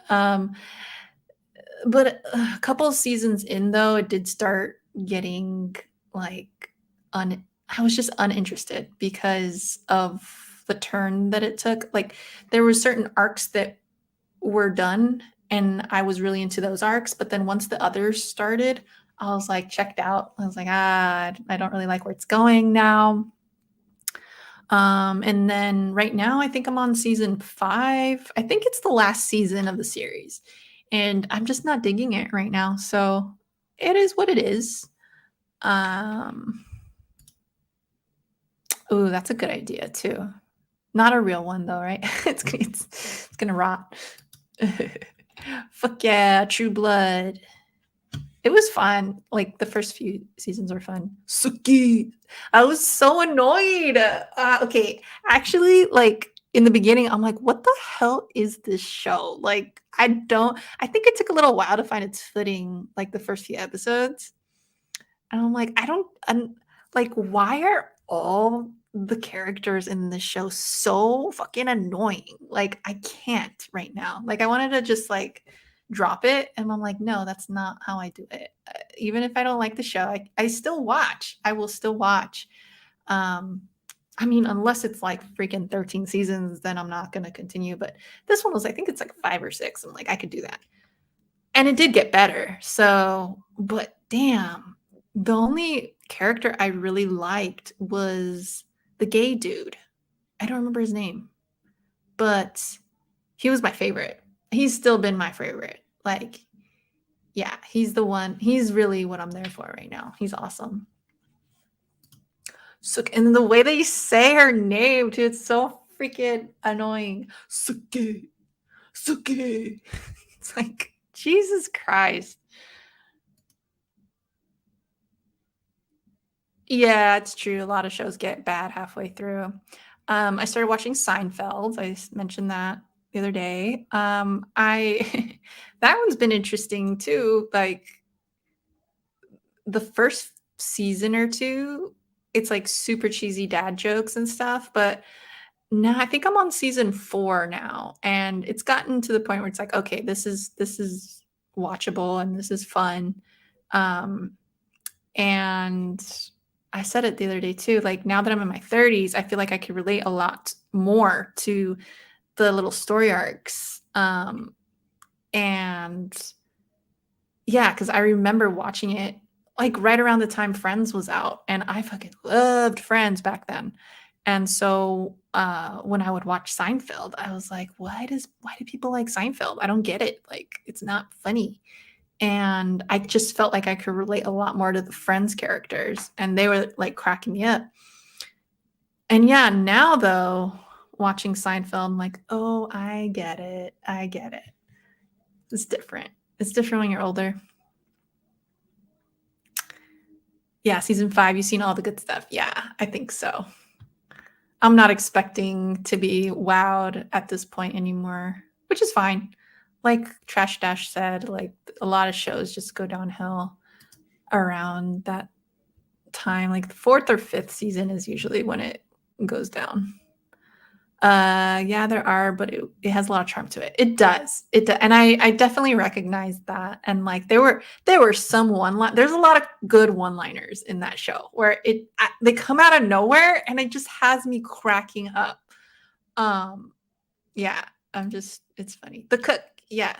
A: But a couple of seasons in, though, it did start getting, like, un I was just uninterested because of the turn that it took. Like, there were certain arcs that were done, and I was really into those arcs, but then once the others started, I was, like, checked out. I was like, "Ah, I don't really like where it's going now." And then right now, I think I'm on season 5. I think it's the last season of the series, and I'm just not digging it right now, so it is what it is. Um, ooh, that's a good idea too. Not a real one though, right? It's gonna rot. Fuck yeah, True Blood. It was fun. Like the first few seasons were fun. Suki. I was so annoyed. Okay, actually, like in the beginning, I'm like, what the hell is this show? Like, I don't. I think it took a little while to find its footing. Like the first few episodes, and I'm like, I don't. Like, why are all the characters in this show so fucking annoying? Like, I can't right now. Like, I wanted to just like drop it, and I'm like, no, that's not how I do it. Even if I don't like the show, I still watch. I will still watch. Um, I mean, unless it's like freaking 13 seasons, then I'm not gonna continue. But this one was, I think it's like 5 or 6. I'm like, I could do that. And it did get better. So, but damn, the only character I really liked was the gay dude. I don't remember his name, but he was my favorite. He's still been my favorite. Like, yeah, he's the one. He's really what I'm there for right now. He's awesome. So, and the way they say her name, too, it's so freaking annoying. Suki, Suki. It's like, Jesus Christ. Yeah, it's true. A lot of shows get bad halfway through. I started watching Seinfeld. Mentioned that the other day. I that one's been interesting too. Like the first season or two, it's like super cheesy dad jokes and stuff. But now I think I'm on season 4 now, and it's gotten to the point where it's like, okay, this is watchable and this is fun. Um, and I said it the other day too, like, now that I'm in my 30s, I feel like I could relate a lot more to the little story arcs, and yeah, because I remember watching it, like, right around the time Friends was out, and I fucking loved Friends back then, and so, when I would watch Seinfeld, I was like, why do people like Seinfeld? I don't get it, like, it's not funny." And I just felt like I could relate a lot more to the Friends characters, and they were, like, cracking me up. And yeah, now though, watching Seinfeld, I'm like, "Oh, I get it. I get it." It's different. It's different when you're older. Yeah, season 5, you've seen all the good stuff. Yeah, I think so. I'm not expecting to be wowed at this point anymore, which is fine. Like Trash Dash said, like, a lot of shows just go downhill around that time. Like the 4th or 5th season is usually when it goes down. Yeah, there are, but it has a lot of charm to it. It does. And I definitely recognize that. And like there were some there's a lot of good one-liners in that show where they come out of nowhere and it just has me cracking up. Um, yeah, it's funny. The cook, yeah,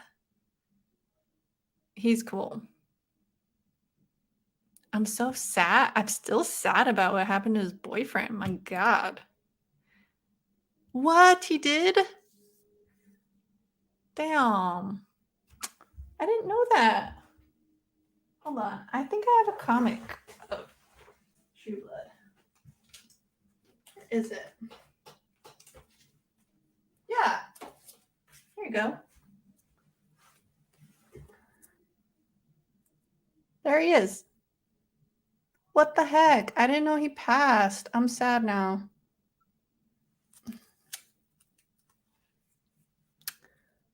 A: he's cool. I'm so sad. I'm still sad about what happened to his boyfriend. My God. What he did? Damn. I didn't know that. Hold on. I think I have a comic of True Blood. is it? Yeah. Here you go. There he is. What the heck? I didn't know he passed. I'm sad now.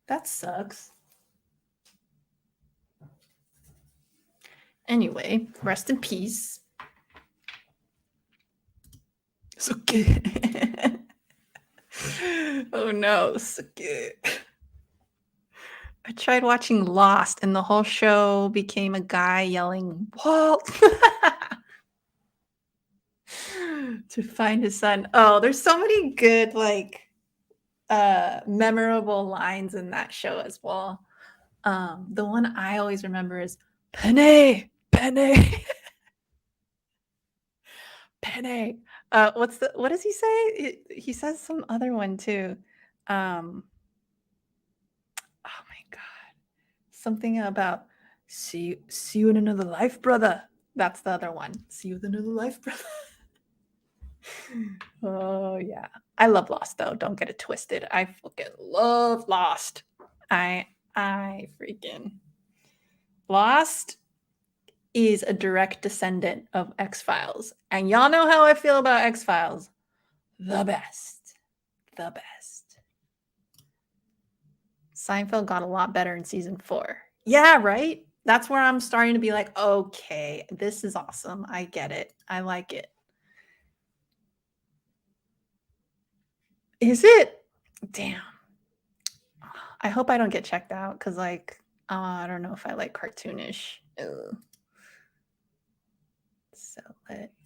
A: That sucks. Anyway, rest in peace. Suke. Oh no, Suke. I tried watching Lost and the whole show became a guy yelling, Walt! To find his son. Oh, there's so many good, like, memorable lines in that show as well. The one I always remember is Penny, Penny, Penny. What does he say? He says some other one too. Um, oh my god, something about see you in another life, brother. That's the other one. See you in another life, brother. Oh yeah, I love Lost though. Don't get it twisted. I fucking love Lost. I freaking Lost is a direct descendant of X-Files. And y'all know how I feel about X-Files. The best. The best. Seinfeld got a lot better in season 4. Yeah, right? That's where I'm starting to be like, okay, this is awesome. I get it. I like it. Is it? Damn. I hope I don't get checked out because, like, I don't know if I like cartoonish. Ugh. So,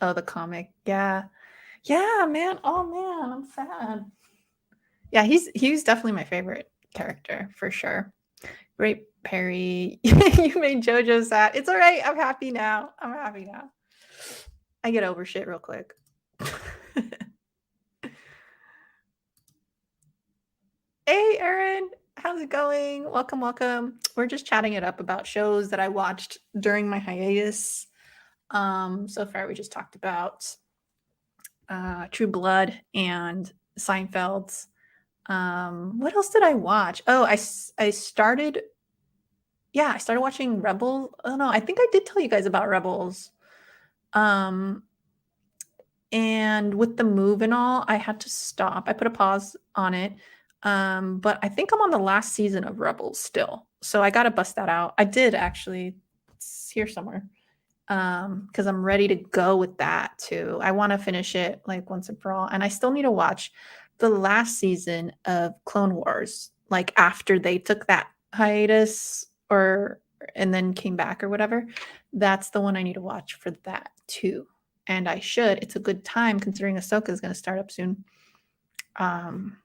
A: oh, the comic. Yeah. Yeah, man. Oh, man. I'm sad. Yeah, he's definitely my favorite character for sure. Great Perry. You made JoJo sad. It's all right. I'm happy now. I'm happy now. I get over shit real quick. Hey, Erin. How's it going? Welcome, welcome. We're just chatting it up about shows that I watched during my hiatus. So far we just talked about True Blood and Seinfeld. What else did I watch? Oh, I started watching Rebels. Oh no, I think I did tell you guys about Rebels. And with the move and all, I had to stop. I put a pause on it. But I think I'm on the last season of Rebels still. So I gotta bust that out. I did actually. It's here somewhere. Because I'm ready to go with that too. I want to finish it like once and for all. And I still need to watch the last season of Clone Wars, like after they took that hiatus or and then came back or whatever. That's the one I need to watch for that too. And I should. It's a good time considering Ahsoka is going to start up soon. I'm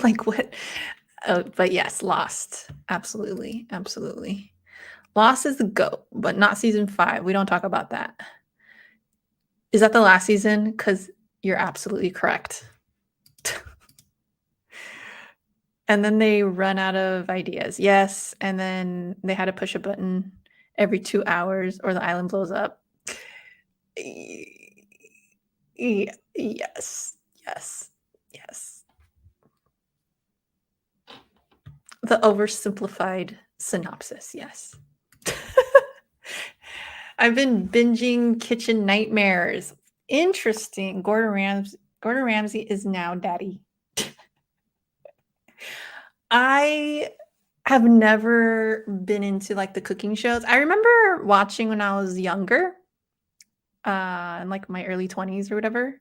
A: like, what? Oh, but yes, Lost. Absolutely. Absolutely. Lost is the GOAT, but not season 5. We don't talk about that. Is that the last season? Because you're absolutely correct. And then they run out of ideas. Yes. And then they had to push a button every 2 hours or the island blows up. Yes. Yes. Yes. The oversimplified synopsis. Yes. I've been binging Kitchen Nightmares. Interesting. Gordon Ramsay is now daddy. I have never been into like the cooking shows. I remember watching when I was younger, in like my early 20s or whatever,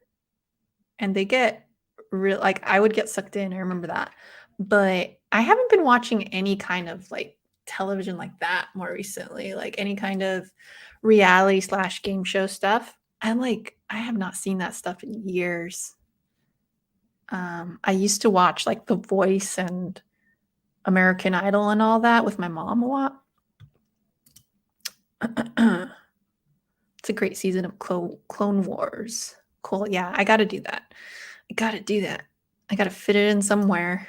A: and they get real like I would get sucked in. I remember that. But I haven't been watching any kind of like television like that more recently, like any kind of reality slash game show stuff. I have not seen that stuff in years. I used to watch like The Voice and American Idol and all that with my mom a lot. It's a great season of Clone Wars. Cool. Yeah, I got to do that. I got to fit it in somewhere.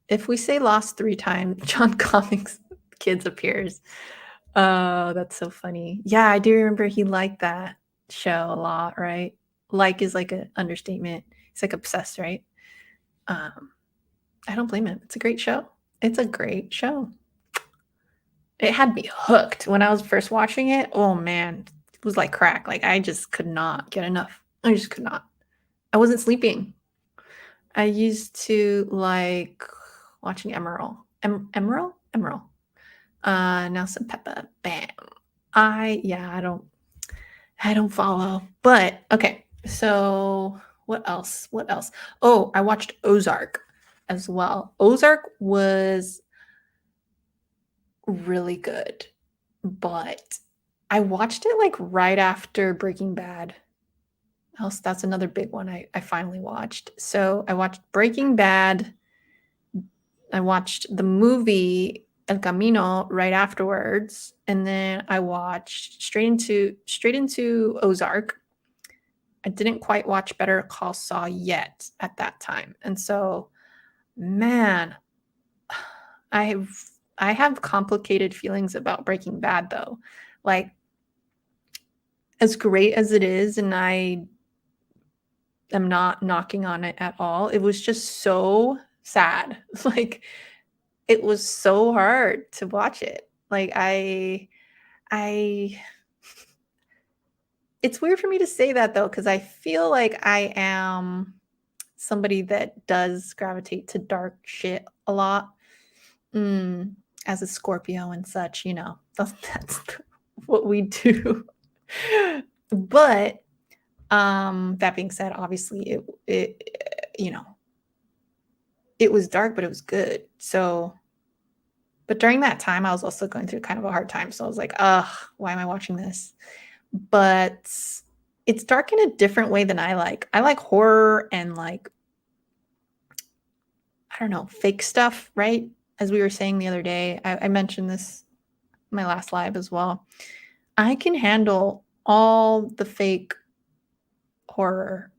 A: If we say Lost 3 times, John Comics Kids appears. Oh, that's so funny. Yeah, I do remember he liked that show a lot, right? Like is like an understatement. He's like obsessed, right? Um, I don't blame him. It's a great show. It's a great show. It had me hooked when I was first watching it. Oh man, it was like crack. Like I just could not get enough. I just could not. I wasn't sleeping. I used to like watching Emerald. Emerald? Emerald. Nelson Peppa. Bam. I don't follow. But okay. So what else? What else? Oh, I watched Ozark as well. Ozark was really good, but I watched it like right after Breaking Bad. Else, that's another big one I finally watched. So I watched Breaking Bad. I watched the movie El Camino right afterwards, and then I watched straight into Ozark. I didn't quite watch Better Call Saul yet at that time, and so man, I I have complicated feelings about Breaking Bad though. Like as great as it is, and I am not knocking on it at all. It was just so sad. Like it was so hard to watch it. Like I it's weird for me to say that though cuz I feel like I am somebody that does gravitate to dark shit a lot. Mm, as a Scorpio and such, you know. That's what we do. But that being said, obviously it you know, it was dark but it was good. So but during that time I was also going through kind of a hard time. So I was like, "Ugh, why am I watching this?" But it's dark in a different way than I like. I like horror and like I don't know, fake stuff, right? As we were saying the other day, I mentioned this in my last live as well. I can handle all the fake horror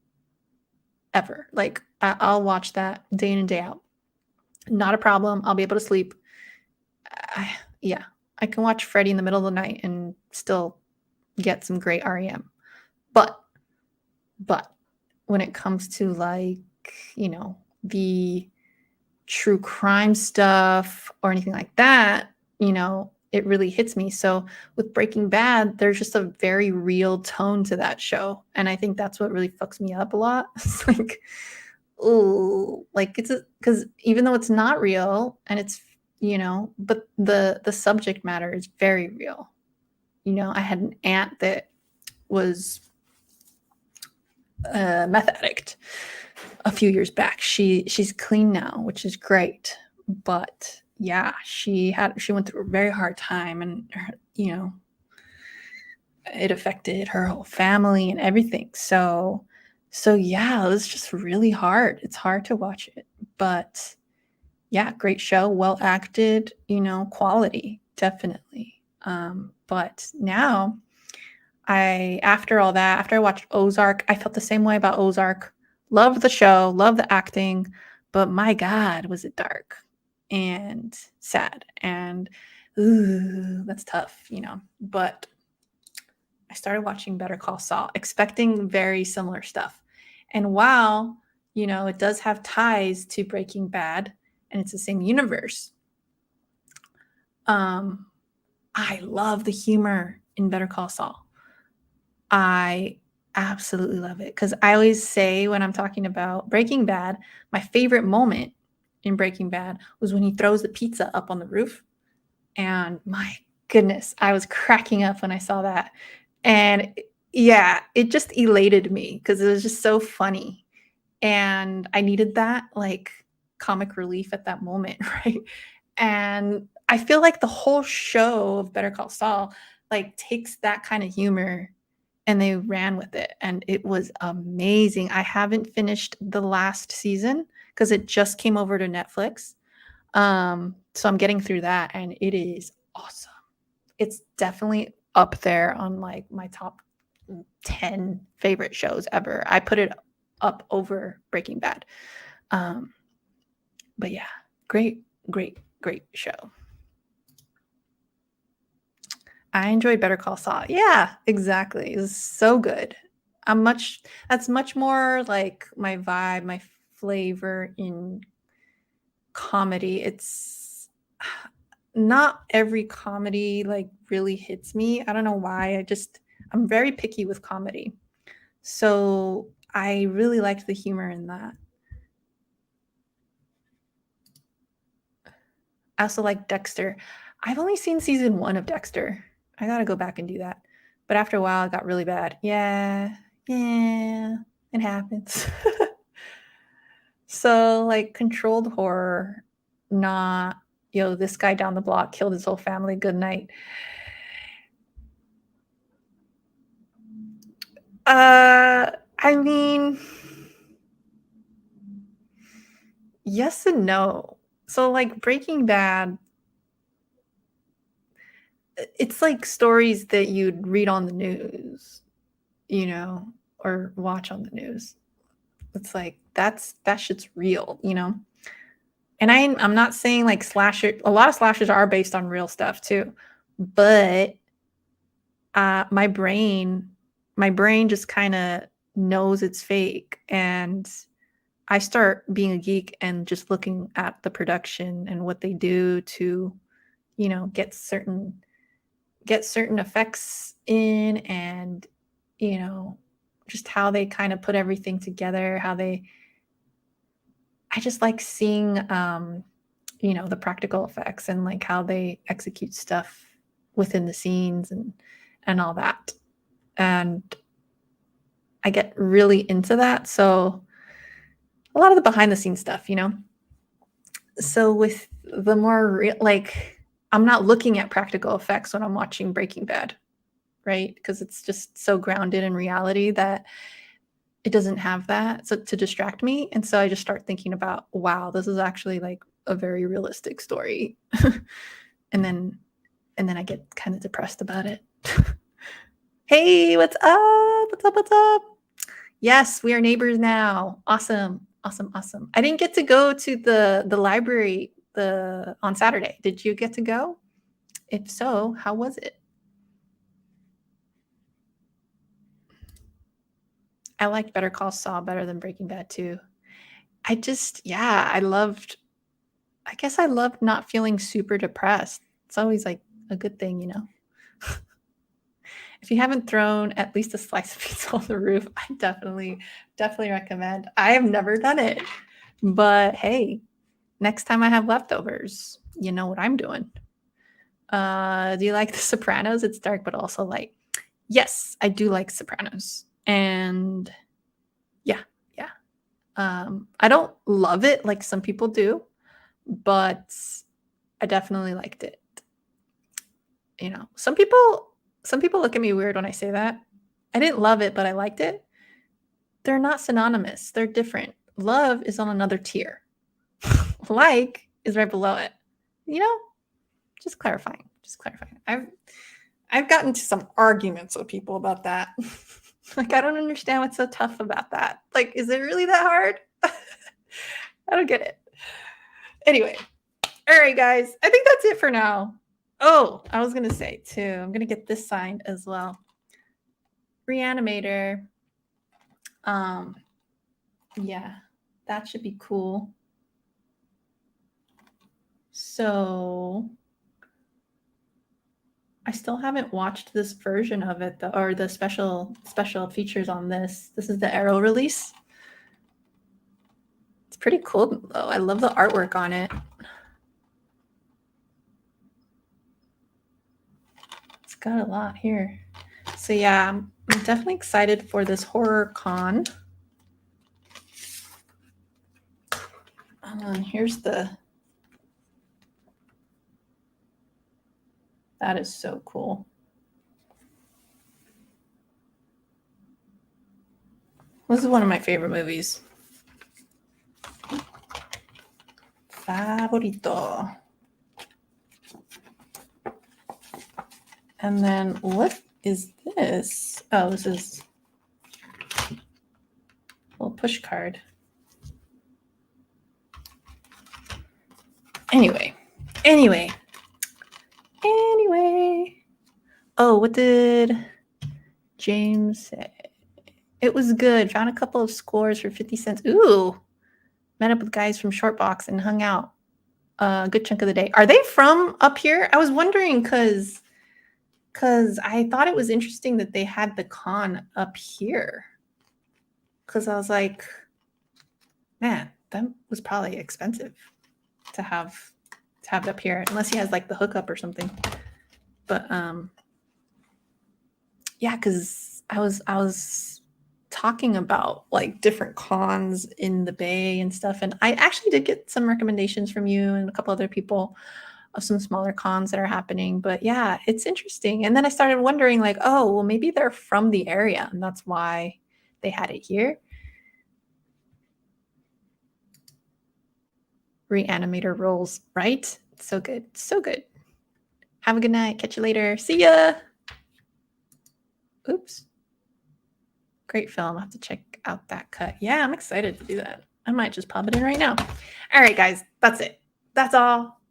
A: ever. Like I'll watch that day in and day out. Not a problem. I'll be able to sleep. Yeah, I can watch Freddy in the middle of the night and still get some great REM. But but when it comes to like, you know, the true crime stuff or anything like that, you know, it really hits me. So with Breaking Bad, there's just a very real tone to that show. And I think that's what really fucks me up a lot. It's like, oh, like it's because even though it's not real and it's, you know, but the subject matter is very real. You know, I had an aunt that was a meth addict a few years back. She's clean now, which is great. But yeah, she went through a very hard time, and her, you know, it affected her whole family and everything. So yeah, it was just really hard. It's hard to watch it, but yeah, great show, well acted, you know, quality definitely. But now after all that, after I watched Ozark, I felt the same way about Ozark. Loved the show, loved the acting, but my God, was it dark and sad and ooh, that's tough, you know. But I started watching Better Call Saul, expecting very similar stuff. And while, you know, it does have ties to Breaking Bad and it's the same universe, um, I love the humor in Better Call Saul. I absolutely love it because I always say when I'm talking about Breaking Bad, my favorite moment in Breaking Bad was when he throws the pizza up on the roof. And my goodness, I was cracking up when I saw that. And yeah, it just elated me because it was just so funny. And I needed that like comic relief at that moment, right? And I feel like the whole show of Better Call Saul like takes that kind of humor and they ran with it and it was amazing. I haven't finished the last season because it just came over to Netflix. So I'm getting through that and it is awesome. It's definitely up there on like my top 10 favorite shows ever. I put it up over Breaking Bad. Um, but yeah, great, great, great show. I enjoyed Better Call Saul. Yeah, exactly. It was so good. That's much more like my vibe, my flavor in comedy. It's not every comedy like really hits me. I don't know why. I'm very picky with comedy. So I really liked the humor in that. I also like Dexter. I've only seen season 1 of Dexter. I gotta go back and do that. But after a while, it got really bad. Yeah, yeah, it happens. So, like, controlled horror, not, this guy down the block killed his whole family. Good night. I mean, yes and no. So, like, Breaking Bad, it's like stories that you'd read on the news, or watch on the news. It's like that shit's real, And I'm not saying like slasher. A lot of slashers are based on real stuff too, but my brain just kind of knows it's fake, and I start being a geek and just looking at the production and what they do to, get certain effects in, and you know just how they kind of put everything together, I just like seeing the practical effects and like how they execute stuff within the scenes and all that. And I get really into that. So a lot of the behind the scenes stuff. So with the more like, I'm not looking at practical effects when I'm watching Breaking Bad, right? Because it's just so grounded in reality that it doesn't have that to distract me. And so I just start thinking about, wow, this is actually like a very realistic story. and then I get kind of depressed about it. Hey, what's up? What's up? What's up? Yes, we are neighbors now. Awesome. Awesome. Awesome. I didn't get to go to the library on Saturday. Did you get to go? If so, how was it? I liked Better Call Saul better than Breaking Bad too. I guess I loved not feeling super depressed. It's always like a good thing. If you haven't thrown at least a slice of pizza on the roof, I definitely recommend. I have never done it, but hey, next time I have leftovers, you know what I'm doing. Do you like The Sopranos? It's dark but also light. Yes, I do like Sopranos. And yeah, yeah. I don't love it like some people do, but I definitely liked it. Some people look at me weird when I say that. I didn't love it, but I liked it. They're not synonymous. They're different. Love is on another tier. Like is right below it. Just clarifying. I've gotten to some arguments with people about that. Like, I don't understand what's so tough about that. Like, is it really that hard? I don't get it. Anyway, all right, guys. I think that's it for now. Oh, I was going to say, too, I'm going to get this signed as well. Reanimator. Yeah, that should be cool. So I still haven't watched this version of it, though, or the special features on this. This is the Arrow release. It's pretty cool, though. I love the artwork on it. It's got a lot here. So yeah, I'm definitely excited for this horror con. Here's that is so cool. This is one of my favorite movies. Favorito. And then what is this? Oh, this is a little push card. Anyway. Oh, what did James say? It was good. Found a couple of scores for 50 cents. Ooh. Met up with guys from Shortbox and hung out a good chunk of the day. Are they from up here? I was wondering because I thought it was interesting that they had the con up here. Because I was like, man, that was probably expensive to have it up here, unless he has like the hookup or something. But yeah, because I was talking about like different cons in the Bay and stuff, and I actually did get some recommendations from you and a couple other people of some smaller cons that are happening. But yeah, it's interesting. And then I started wondering, like, oh, well, maybe they're from the area, and that's why they had it here. Reanimator rolls, right? So good. So good. Have a good night. Catch you later. See ya. Oops. Great film. I'll have to check out that cut. Yeah, I'm excited to do that. I might just pop it in right now. All right, guys. That's it. That's all.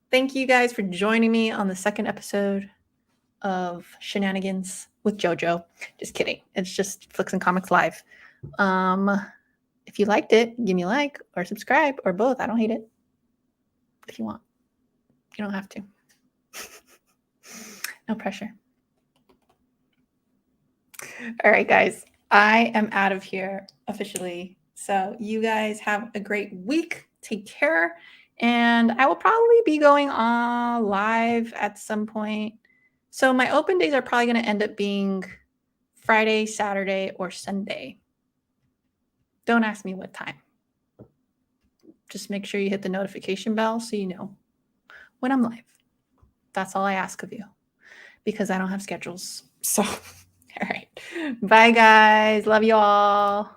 A: Thank you guys for joining me on the second episode of Shenanigans with JoJo. Just kidding. It's just Flix and Comix Live. If you liked it, give me a like or subscribe or both. I don't hate it. If you want. You don't have to. No pressure. All right, guys. I am out of here officially. So you guys have a great week. Take care. And I will probably be going on live at some point. So my open days are probably going to end up being Friday, Saturday, or Sunday. Don't ask me what time. Just make sure you hit the notification bell so you know when I'm live. That's all I ask of you because I don't have schedules. So, all right. Bye, guys. Love you all.